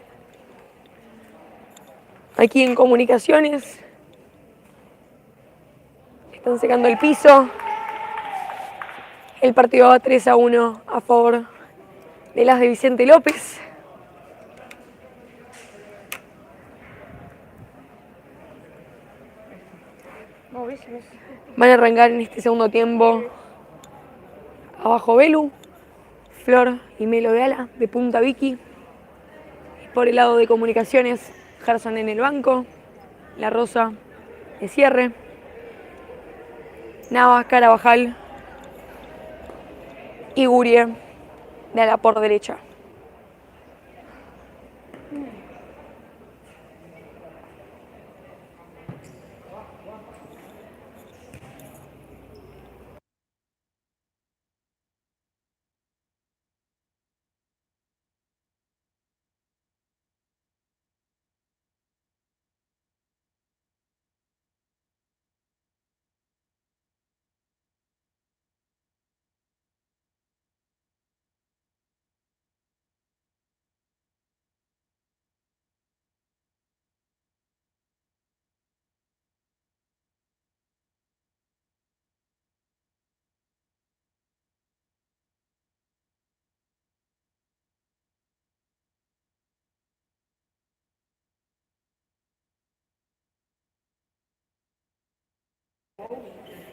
aquí en Comunicaciones. Están secando el piso. El partido va 3-1 a favor de las de Vicente López. Van a arrancar en este segundo tiempo abajo Belu, Flor y Melo de ala, de punta Vicky. Por el lado de Comunicaciones, Gerson en el banco, La Rosa de cierre, Navas, Carabajal y Gurie de ala por derecha.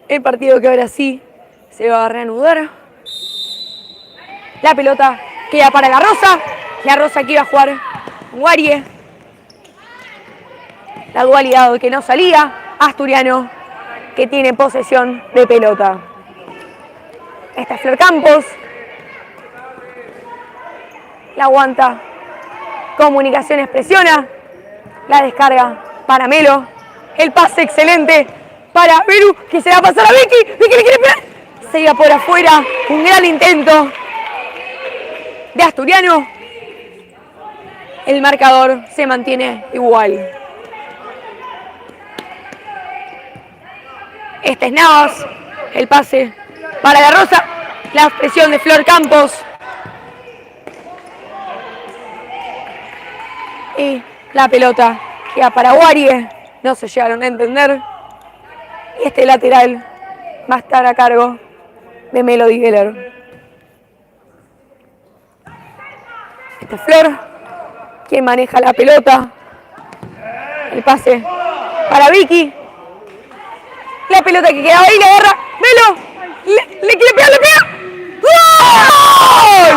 El partido que ahora sí se va a reanudar. La pelota queda para La Rosa. La Rosa que iba a jugar Guarie. La dualidad que no salía. Asturiano que tiene posesión de pelota. Esta es Flor Campos. La aguanta. Comunicaciones presiona. La descarga para Melo. El pase excelente para Beru, que se va a pasar a Vicky. Vicky le quiere pegar. Se iba por afuera. Un gran intento de Asturiano. El marcador se mantiene igual. Este es Navas. El pase para La Rosa. La presión de Flor Campos. Y la pelota queda para Guarie. No se llegaron a entender. Y este lateral va a estar a cargo de Melody Geller. Esta es Flor, quien maneja la pelota. El pase para Vicky. La pelota que quedaba ahí, la agarra Melo. Le quiere pegar, le pega. ¡Gol!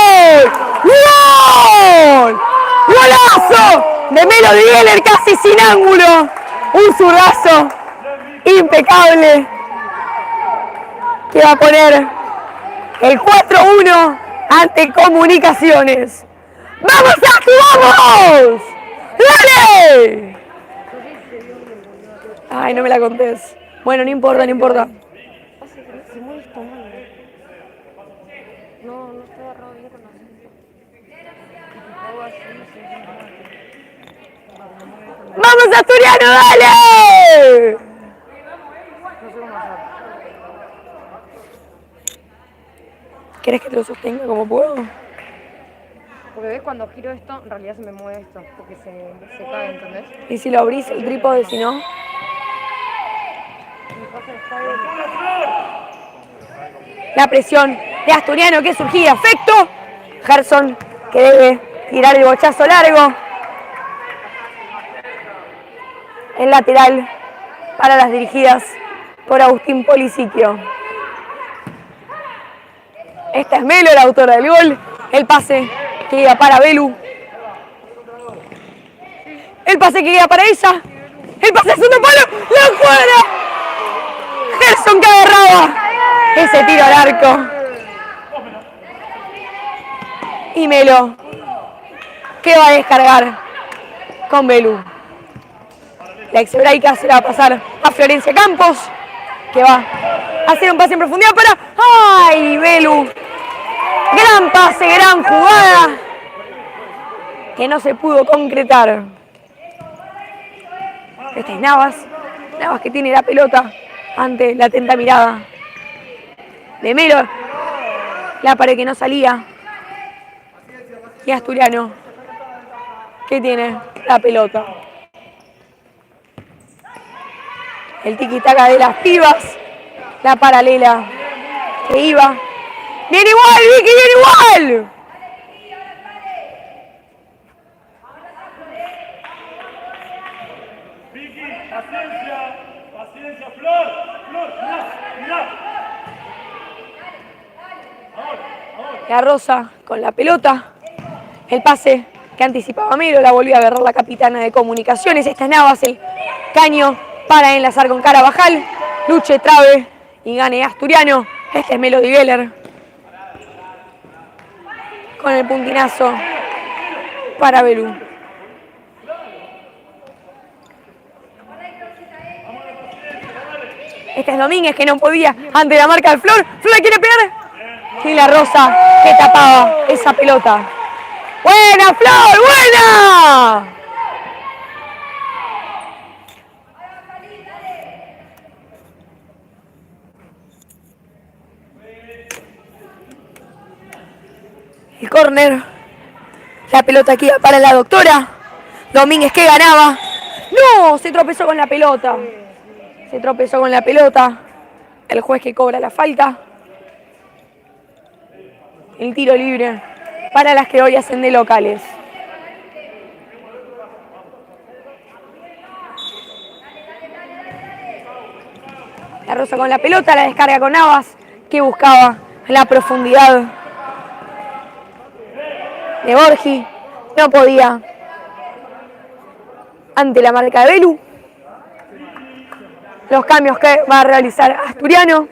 ¡Gol! ¡Gol! ¡Golazo! De Melody Geller, casi sin ángulo. Un zurdazo impecable que va a poner el 4-1 ante Comunicaciones. ¡Vamos, Atu, vamos! ¡Dale! Ay, no me la contés. Bueno, no importa, no importa. ¡Vamos, Asturiano, dale! ¿Querés que te lo sostenga como puedo? Porque ves, cuando giro esto, en realidad se me mueve esto, porque se cae, ¿entendés? ¿Y si lo abrís el trípode, si no? La presión de Asturiano que surgía, efecto. Gerson que debe tirar el bochazo largo. El lateral para las dirigidas por Agustín Polisiquio. Esta es Melo, la autora del gol. El pase que iba para Belu. El pase que iba para ella. El pase de segundo palo. ¡La cuadra! Gerson que agarraba ese tiro al arco. Y Melo que va a descargar con Belu. La exhebraica se la va a pasar a Florencia Campos, que va a hacer un pase en profundidad para... ¡Ay, Belu! Gran pase, gran jugada, que no se pudo concretar. Este es Navas. Navas que tiene la pelota ante la atenta mirada de Melo. La pared que no salía. Y Asturiano, que tiene la pelota. El tiki-taka de las pibas. La paralela que iba. ¡Viene igual, Vicky! ¡Viene igual! Vicky, paciencia, paciencia, Flor, mirá. La Rosa con la pelota. El pase que anticipaba Melo, la volvió a agarrar la capitana de comunicaciones. Esta es Navas, el caño para enlazar con Carabajal. Luche, trabe y gane Asturiano. Este es Melody Geller. Con el puntinazo para Belú. Este es Domínguez, que no podía ante la marca de Flor. Flor quiere pegar. Y la Rosa que tapaba esa pelota. ¡Buena, Flor! ¡Buena! El córner. La pelota que iba para la doctora. Domínguez que ganaba. ¡No! Se tropezó con la pelota. Se tropezó con la pelota. El juez que cobra la falta. El tiro libre para las que hoy hacen de locales. La Rosa con la pelota, la descarga con Navas, que buscaba la profundidad de Borgi. No podía ante la marca de Belú. Los cambios que va a realizar Asturiano.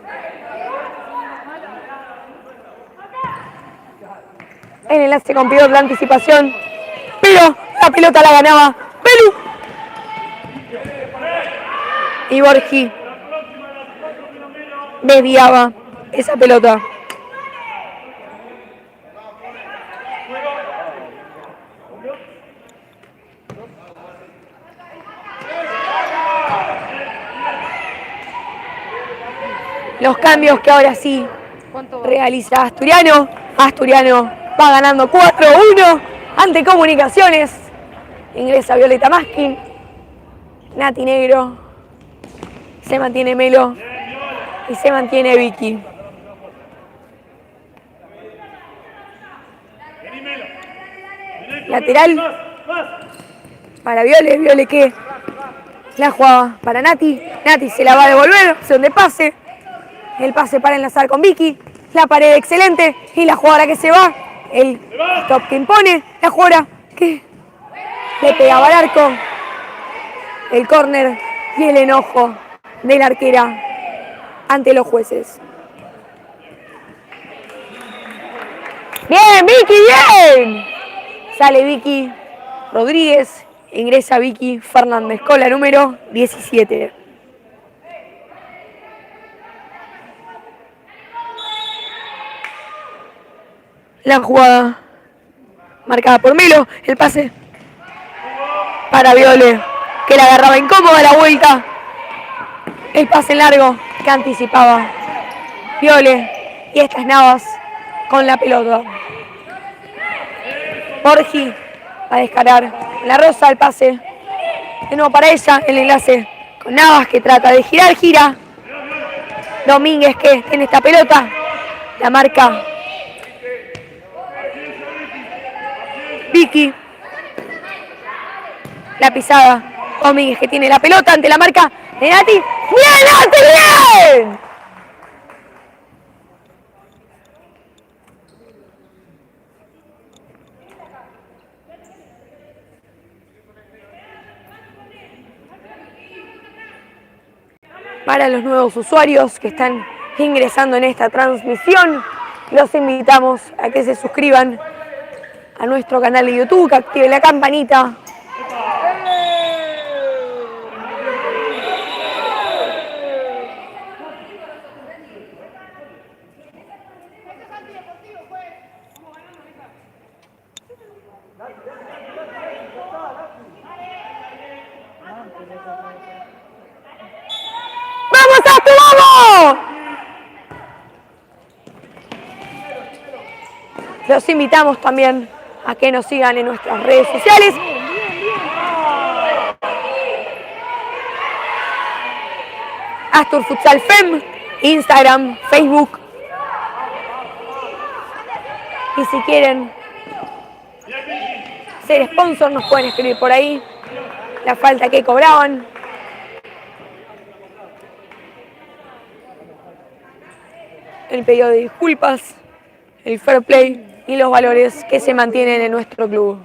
El enlace con Pidot, la anticipación. Pero la pelota la ganaba Belú. Y Borgi desviaba esa pelota. Los cambios que ahora sí realiza Asturiano. Asturiano va ganando 4-1 ante Comunicaciones. Ingresa Violeta Maskin. Nati Negro. Se mantiene Melo. Y se mantiene Vicky. Lateral para Viole. Viole que la jugaba para Nati. Nati se la va a devolver. Opción de pase. El pase para enlazar con Vicky. La pared excelente. Y la jugadora que se va. El stop que impone. La jugadora que le pegaba al arco. El córner y el enojo de la arquera ante los jueces. ¡Bien, Vicky, bien! Sale Vicky Rodríguez. Ingresa Vicky Fernández con la número 17. La jugada marcada por Melo. El pase para Viole, que la agarraba incómoda la vuelta. El pase largo que anticipaba Viole. Y esta es Navas con la pelota. Borgi a descargar. La Rosa el pase. De nuevo para ella. El enlace con Navas que trata de girar. Gira. Domínguez que tiene esta pelota. La marca Vicky. La pisada. Domínguez que tiene la pelota ante la marca de Nati. ¡Bien, Nati! ¡Bien! Para los nuevos usuarios que están ingresando en esta transmisión, los invitamos a que se suscriban a nuestro canal de YouTube, que activen la campanita. ¡Vamos, Astu, vamos! Los invitamos también a que nos sigan en nuestras redes sociales. Astur Futsal Fem, Instagram, Facebook. Y si quieren ser sponsor, nos pueden escribir por ahí la falta que cobraban. El pedido de disculpas, el fair play y los valores que se mantienen en nuestro club.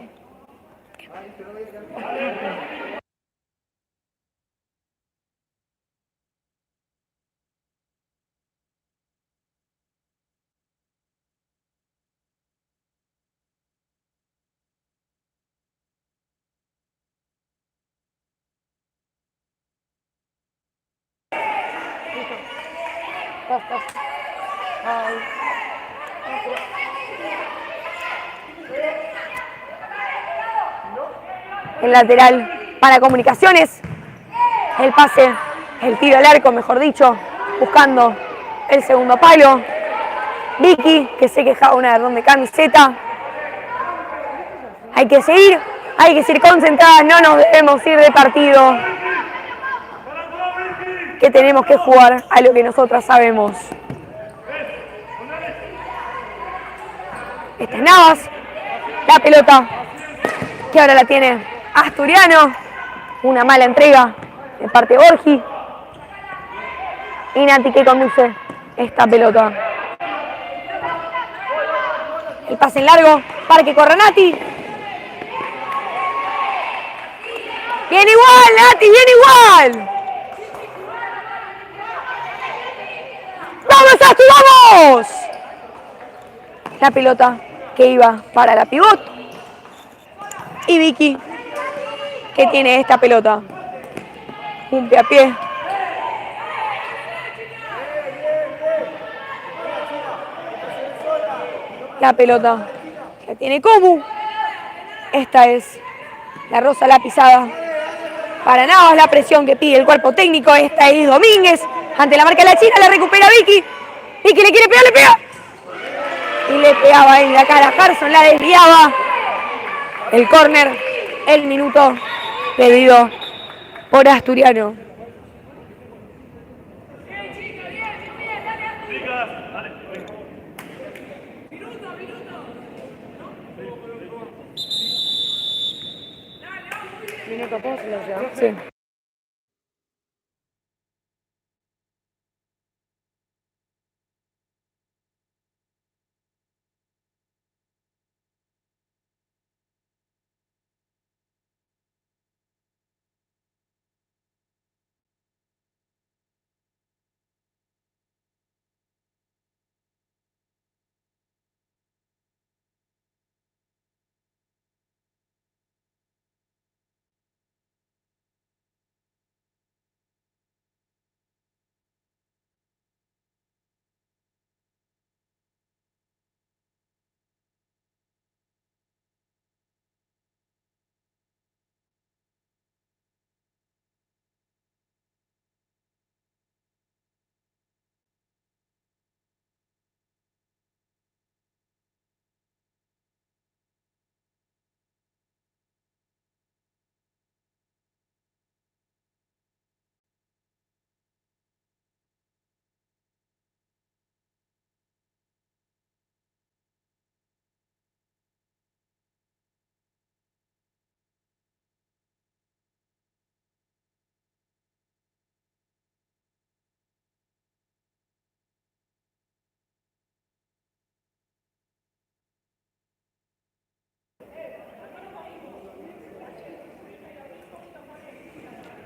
El lateral para Comunicaciones. El pase, el tiro al arco, mejor dicho, buscando el segundo palo. Vicky, que se quejaba un agarrón de camiseta. Hay que seguir concentradas, no nos debemos ir de partido. Que tenemos que jugar a lo que nosotras sabemos. Esta es Navas, la pelota que ahora la tiene Asturiano. Una mala entrega de parte de Borgi. Y Nati que conduce esta pelota. El pase en largo para que corra Nati. Bien igual, Nati, bien igual. ¡Vamos, Astu, vamos! La pelota que iba para la pivot. Y Vicky, que tiene esta pelota. Un pie a pie. La pelota que tiene Comu. Esta es la rosa la pisada. Para Navas, la presión que pide el cuerpo técnico. Esta es Domínguez. Ante la marca de la China, la recupera Vicky. Vicky le quiere pegar, le pega. Y le pegaba en la cara. Carson la desviaba. El córner, el minuto pedido por Asturiano. Minuto, ¿cómo se lo lleva? Sí.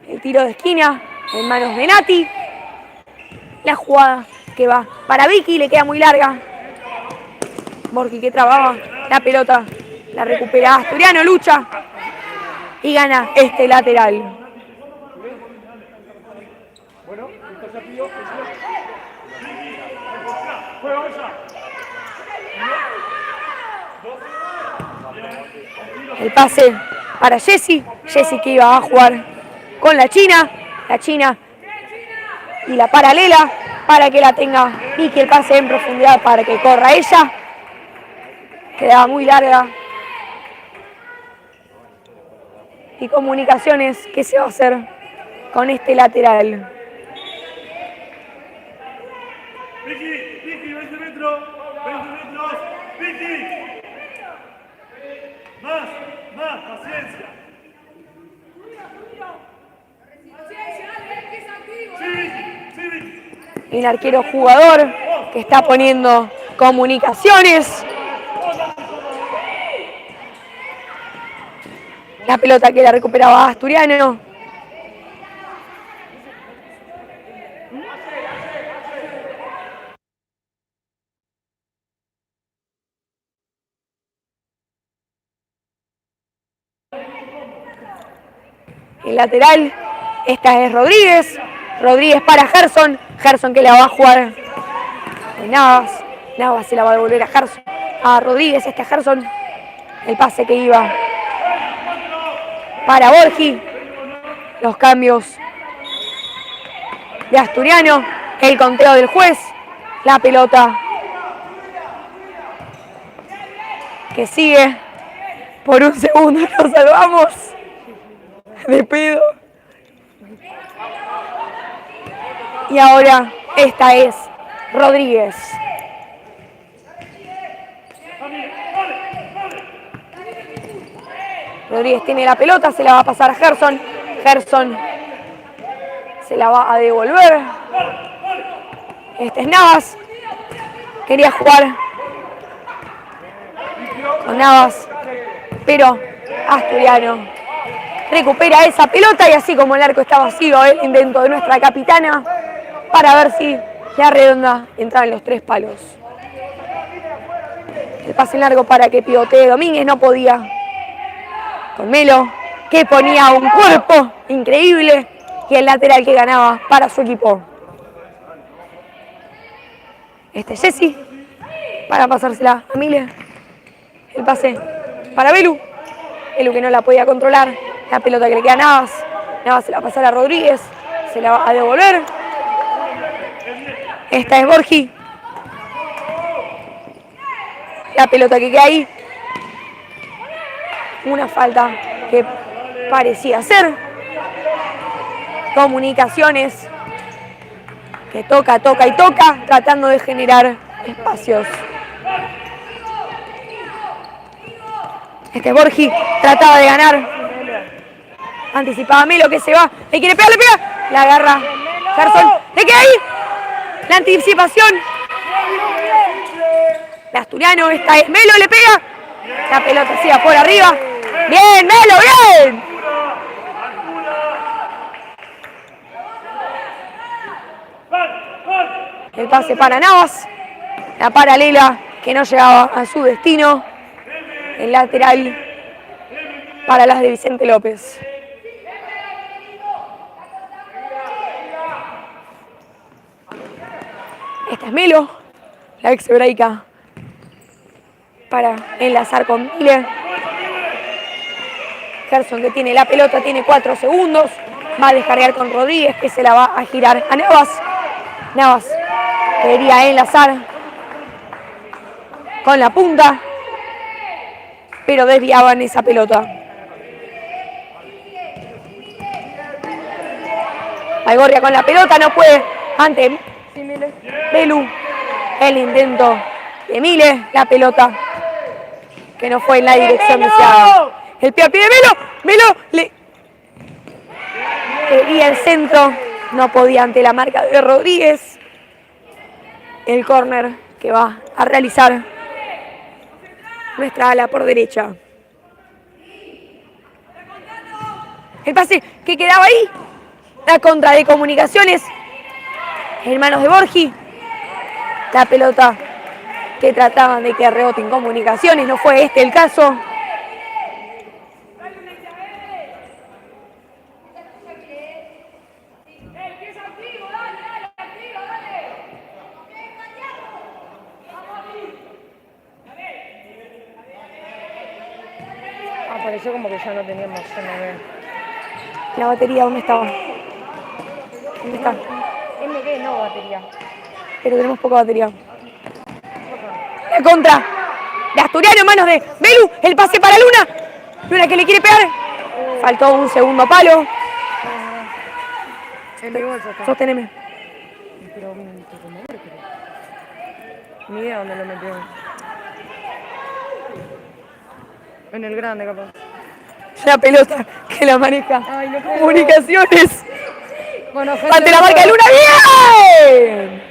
El tiro de esquina en manos de Nati. La jugada que va para Vicky, le queda muy larga. Borgi que trababa la pelota. La recupera Asturiano, lucha. Y gana este lateral. El pase para Jessie. Jessie que iba a jugar con la China. La China y la paralela para que la tenga Vicky. El pase en profundidad para que corra ella. Quedaba muy larga. Y Comunicaciones, ¿qué se va a hacer con este lateral? Vicky, 20 metros, Vicky. Más, paciencia. Sí, Vicky. El arquero jugador que está poniendo Comunicaciones. La pelota que la recuperaba Asturiano. El lateral, esta es Rodríguez. Rodríguez para Gerson. Gerson que la va a jugar Navas. Navas se la va a devolver a Gerson. A Rodríguez, este es Gerson. El pase que iba para Borgi. Los cambios de Asturiano. El conteo del juez. La pelota que sigue. Por un segundo nos salvamos. De pedo. Y ahora esta es Rodríguez. Rodríguez tiene la pelota, se la va a pasar a Gerson. Gerson se la va a devolver. Este es Navas. Quería jugar con Navas, pero Asturiano recupera esa pelota y así como el arco está vacío, el intento de nuestra capitana para ver si la redonda entraba en los 3 palos. El pase largo para que pivotee Domínguez, no podía. Con Melo, que ponía un cuerpo increíble, y el lateral que ganaba para su equipo. Este es Jessy, para pasársela a Mile. El pase para Belu. Belu que no la podía controlar. La pelota que le queda a Navas. Navas se la va a pasar a Rodríguez. Se la va a devolver. Esta es Borgi. La pelota que queda ahí. Una falta que parecía ser. Comunicaciones. Que toca y toca. Tratando de generar espacios. Este es Borgi. Trataba de ganar. Anticipaba Melo que se va. Le quiere pegar, le pega. La agarra Gerson. Le queda ahí. La anticipación. De Asturiano. Esta es Melo, le pega. La pelota sigue por arriba. Bien, Melo, bien. El pase para Navas. La paralela que no llegaba a su destino. El lateral para las de Vicente López. Esta es Melo, la ex hebraica, para enlazar con Miller. Gerson que tiene la pelota, tiene 4 segundos. Va a descargar con Rodríguez que se la va a girar a Navas. Navas quería enlazar con la punta, pero desviaban esa pelota. Baigorria con la pelota, no puede ante Belu. El intento de Mile, la pelota que no fue en la dirección deseada. El pie a pie de Melo le quería el centro, no podía ante la marca de Rodríguez. El córner que va a realizar nuestra ala por derecha. El pase que quedaba ahí, la contra de Comunicaciones en manos de Borgi. La pelota que trataban de que rebote en Comunicaciones, no fue este el caso. Pareció como que ya no teníamos MB. La batería, ¿dónde estaba? ¿Dónde está? MB no batería. Pero tenemos poca batería. La contra de Asturiano en manos de Belu, el pase para Luna. Luna que le quiere pegar. Faltó un segundo palo. El igual ya está. Sosténeme. Pero ni idea dónde lo metió. En el grande, capaz. La pelota que la maneja. Ay, no puedo. Comunicaciones. Bueno, gente, Ante la no marca de puedo. Luna. ¡Bien!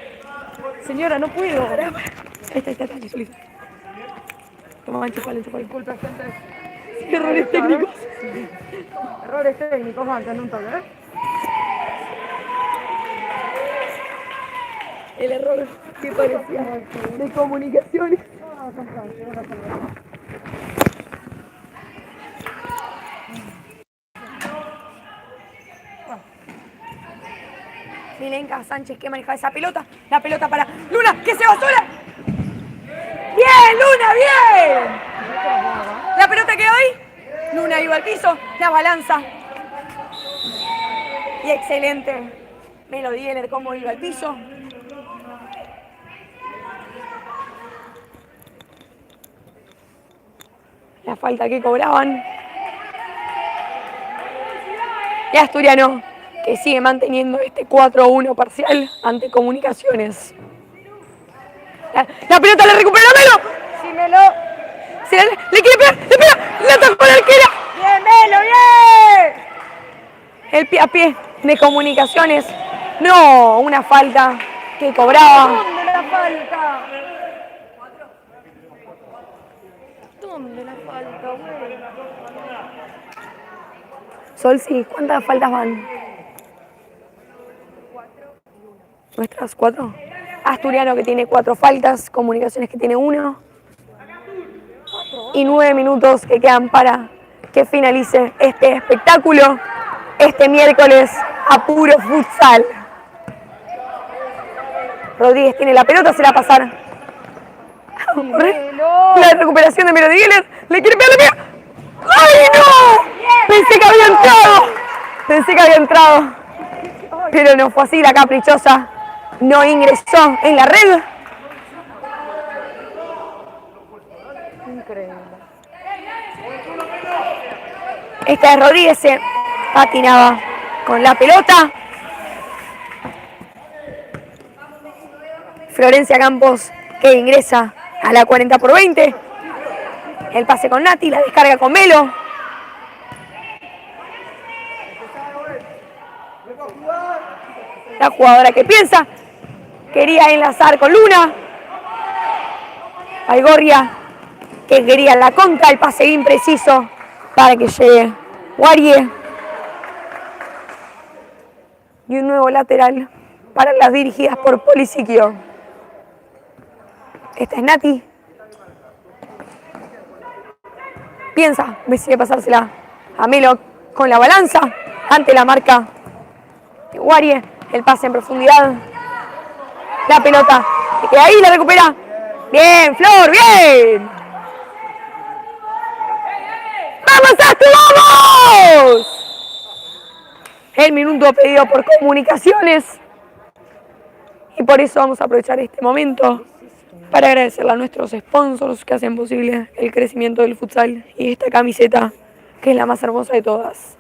Señora, no puedo. Ahí está, solito. Toma, enchufalo. Disculpe, gente. Errores técnicos. Errores técnicos antes, no un toque, ¿eh? El error que parecía de comunicaciones. Milenka Sánchez que maneja esa pelota. La pelota para Luna, que se va sola. ¡Bien, Luna, bien! La pelota quedó ahí. Luna iba al piso, la balanza. Y excelente. Melody Geller cómo iba al piso. La falta que cobraban. Y Asturiano, que sigue manteniendo este 4-1 parcial ante Comunicaciones. La pelota le recupera a Melo. Sí, Melo. Le quiere pegar, le pega, la tocó la arquera. Bien, Melo, bien. El pie a pie de Comunicaciones. No, una falta que cobraba. ¿Dónde la falta? ¿Dónde la falta, güey? Solsi, ¿cuántas faltas van? ¿Nuestras 4? Asturiano que tiene 4 faltas, Comunicaciones que tiene 1. Y 9 minutos que quedan para que finalice este espectáculo este miércoles a puro futsal. Rodríguez tiene la pelota, se la va a pasar. Melo. La recuperación de Melody Geller. Le quiere pegar, le pega. ¡Ay, no! Pensé que había entrado. Pero no fue así, la caprichosa no ingresó en la red. Increíble. Esta es Rodríguez, se patinaba con la pelota. Florencia Campos que ingresa a la 40/20. El pase con Nati, la descarga con Melo. La jugadora que piensa, quería enlazar con Luna. Baigorria que quería la contra, el pase impreciso para que llegue Guarie. Y un nuevo lateral para las dirigidas por Polisiquio. Esta es Nati. Piensa, decide pasársela a Melo con la balanza ante la marca de Guarie. El pase en profundidad. La pelota que ahí la recupera. Bien, Flor, bien. ¡Vamos, Astu, vamos! El minuto pedido por Comunicaciones. Y por eso vamos a aprovechar este momento para agradecerle a nuestros sponsors que hacen posible el crecimiento del futsal y esta camiseta que es la más hermosa de todas.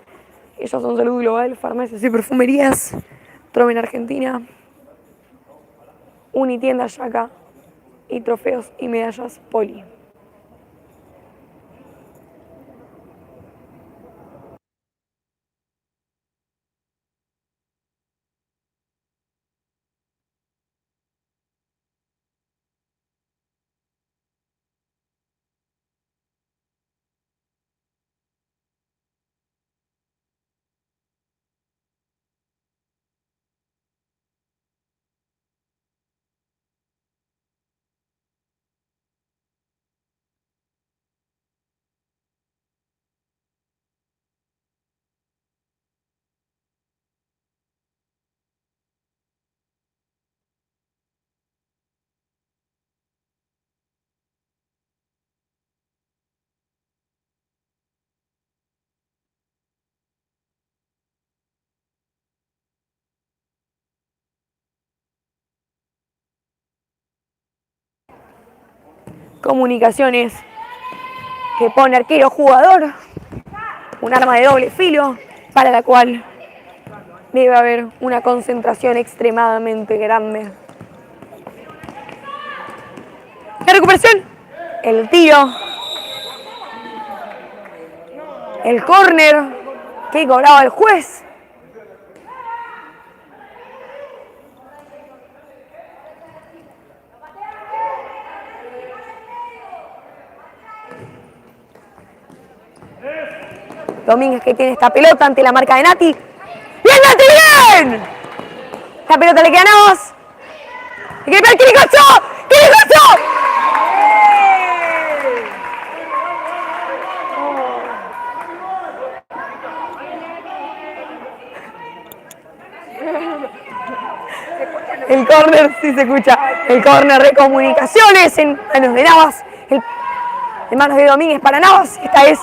Ellos son Salud Global, Farmacias y Perfumerías, Tromen Argentina, Unitienda Yaca y Trofeos y Medallas Poli. Comunicaciones que pone arquero jugador. Un arma de doble filo para la cual debe haber una concentración extremadamente grande. La recuperación, el tiro, el córner que cobraba el juez. Domínguez que tiene esta pelota ante la marca de Nati. ¡Bien, Nati, bien! Esta pelota le queda a Navas. ¡Le queda el Quiricocho! ¡Quiricocho! El córner, sí se escucha. El córner de Comunicaciones en manos de Navas. En manos de Domínguez para Navas. Esta es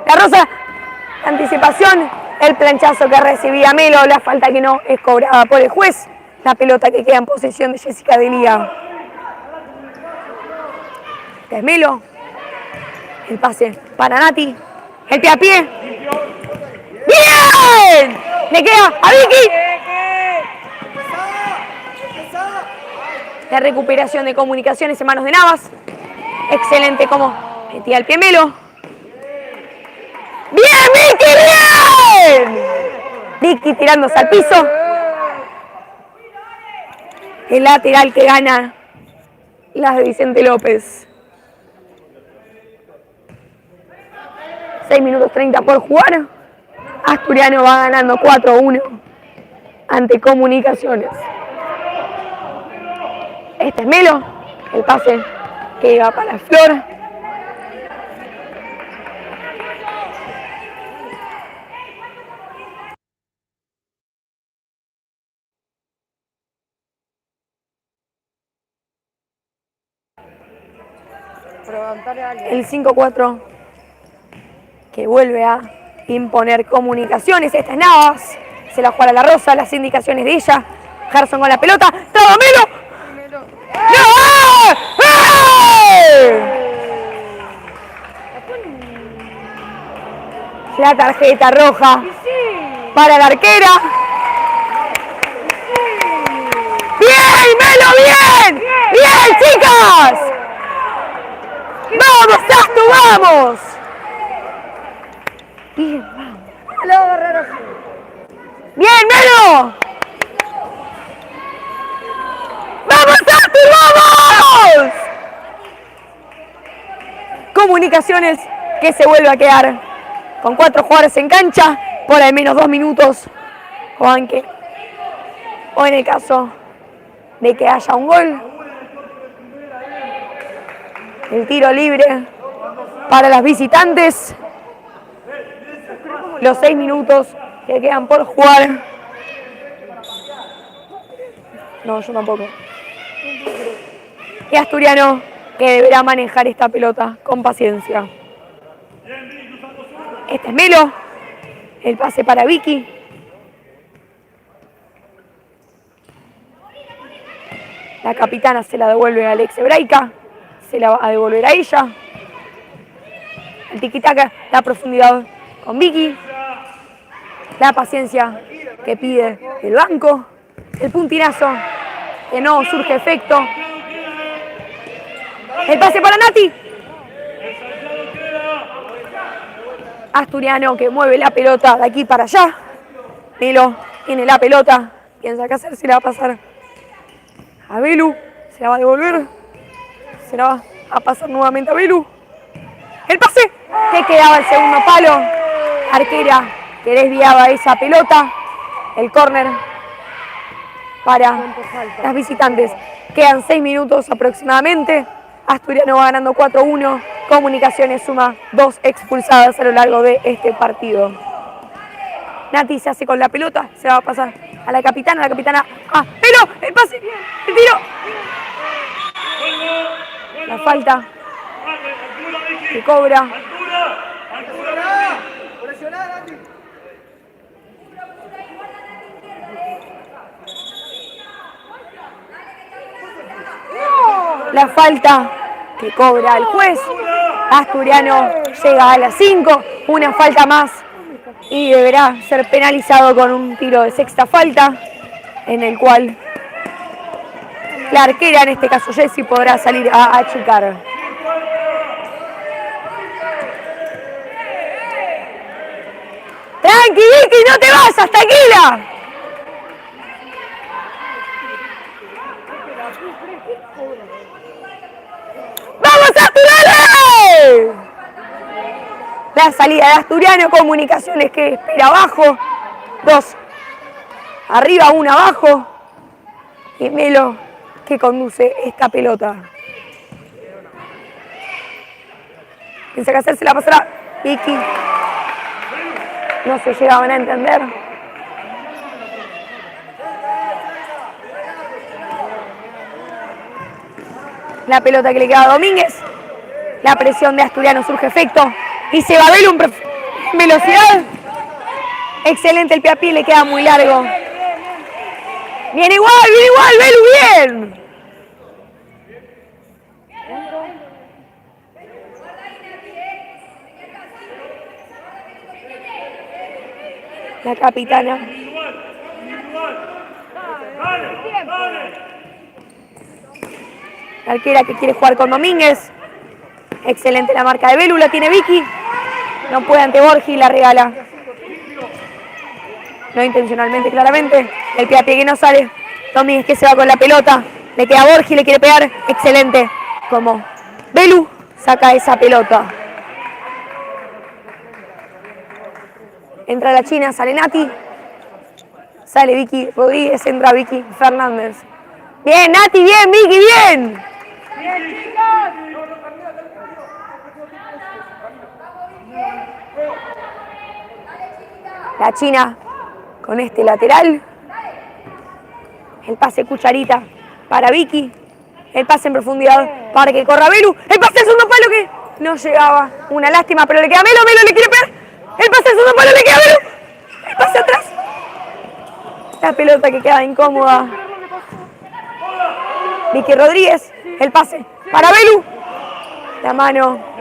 la rosa. Anticipación. El planchazo que recibía Melo. La falta que no es cobrada por el juez. La pelota que queda en posesión de Jessica Delía. Este es Melo. El pase para Nati. El pie a pie. ¡Bien! Le queda a Vicky. La recuperación de Comunicaciones en manos de Navas. Excelente como metía el pie Melo. ¡Bien, Vicky! ¡Bien! Vicky tirándose al piso. El lateral que gana las de Vicente López. 6 minutos 30 por jugar. Asturiano va ganando 4-1 ante Comunicaciones. Este es Melo, el pase que iba para Flor. El 5-4 que vuelve a imponer Comunicaciones. Esta es Navas. Se la juega a la Rosa, las indicaciones de ella. Gerson con la pelota. ¡Traba Melo! ¡No! La tarjeta roja para la arquera. ¡Bien, Melo, bien! ¡Bien, chicas! ¡Vamos, Astu, vamos! Bien, vamos. ¡Bien, Melo! ¡Vamos, Astu, vamos! Comunicaciones que se vuelve a quedar con 4 jugadores en cancha por al menos 2 minutos. O en el caso de que haya un gol. El tiro libre para las visitantes. Los 6 minutos que quedan por jugar. No, yo tampoco. Y Asturiano que deberá manejar esta pelota con paciencia. Este es Melo. El pase para Vicky. La capitana se la devuelve a Alex Hebraica. Se la va a devolver a ella. El tiquitaca, la profundidad con Vicky. La paciencia que pide el banco. El puntinazo que no surge efecto. El pase para Nati. Asturiano que mueve la pelota de aquí para allá. Melo tiene la pelota. Piensa qué hacer, se la va a pasar a Belu. Se la va a devolver. Se la va a pasar nuevamente a Belu. El pase que quedaba el segundo palo. Arquera que desviaba esa pelota. El córner para las visitantes. Quedan 6 minutos aproximadamente. Asturiano va ganando 4-1. Comunicaciones suma 2 expulsadas a lo largo de este partido. Nati se hace con la pelota. Se va a pasar a la capitana. La capitana. ¡Pero! ¡El pase! ¡El tiro! La falta que cobra. La falta que cobra el juez. Asturiano llega a las 5, una falta más y deberá ser penalizado con un tiro de sexta falta, en el cual la arquera, en este caso Jessie, podrá salir a achicar. Tranqui, Vicky, no te vayas, tranquila. ¡Vamos, Asturiano! La salida de Asturiano, Comunicaciones que espera abajo. 2 arriba, 1 abajo. Y Melo que conduce esta pelota. Piensa que hacerse la pasará Vicky. No se llegaban a entender. La pelota que le queda a Domínguez. La presión de Asturiano surge efecto. Y se va Belu en velocidad. Excelente el pie a pie, le queda muy largo. Viene igual, Belu, bien. La capitana. La arquera que quiere jugar con Domínguez. Excelente la marca de Belu, la tiene Vicky. No puede ante Borgi, la regala. No intencionalmente, claramente. El pie a pie que no sale. Domínguez que se va con la pelota. Le queda Borgi, le quiere pegar. Excelente. Como Belu saca esa pelota. Entra la China, sale Nati. Sale Vicky Rodríguez, entra Vicky Fernández. Bien, Nati, bien, Vicky, bien. La China con este lateral. El pase cucharita para Vicky. El pase en profundidad para que corra Belu. El pase al segundo palo que no llegaba. Una lástima, pero le queda a Melo. Melo le quiere pegar. El pase al segundo palo le queda a Belu. El pase atrás. La pelota que queda incómoda. Vicky Rodríguez. El pase para Belu. La mano.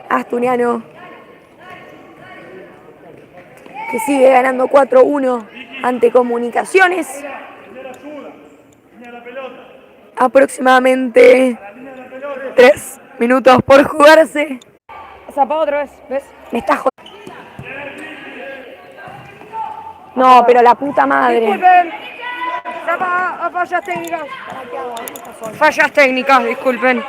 Asturiano que sigue ganando 4-1 ante Comunicaciones. Aproximadamente 3 minutos por jugarse. Se apaga otra vez, ¿ves? Me está jodiendo. No, pero la puta madre. Disculpen. Se apaga, fallas técnicas. Fallas técnicas, disculpen.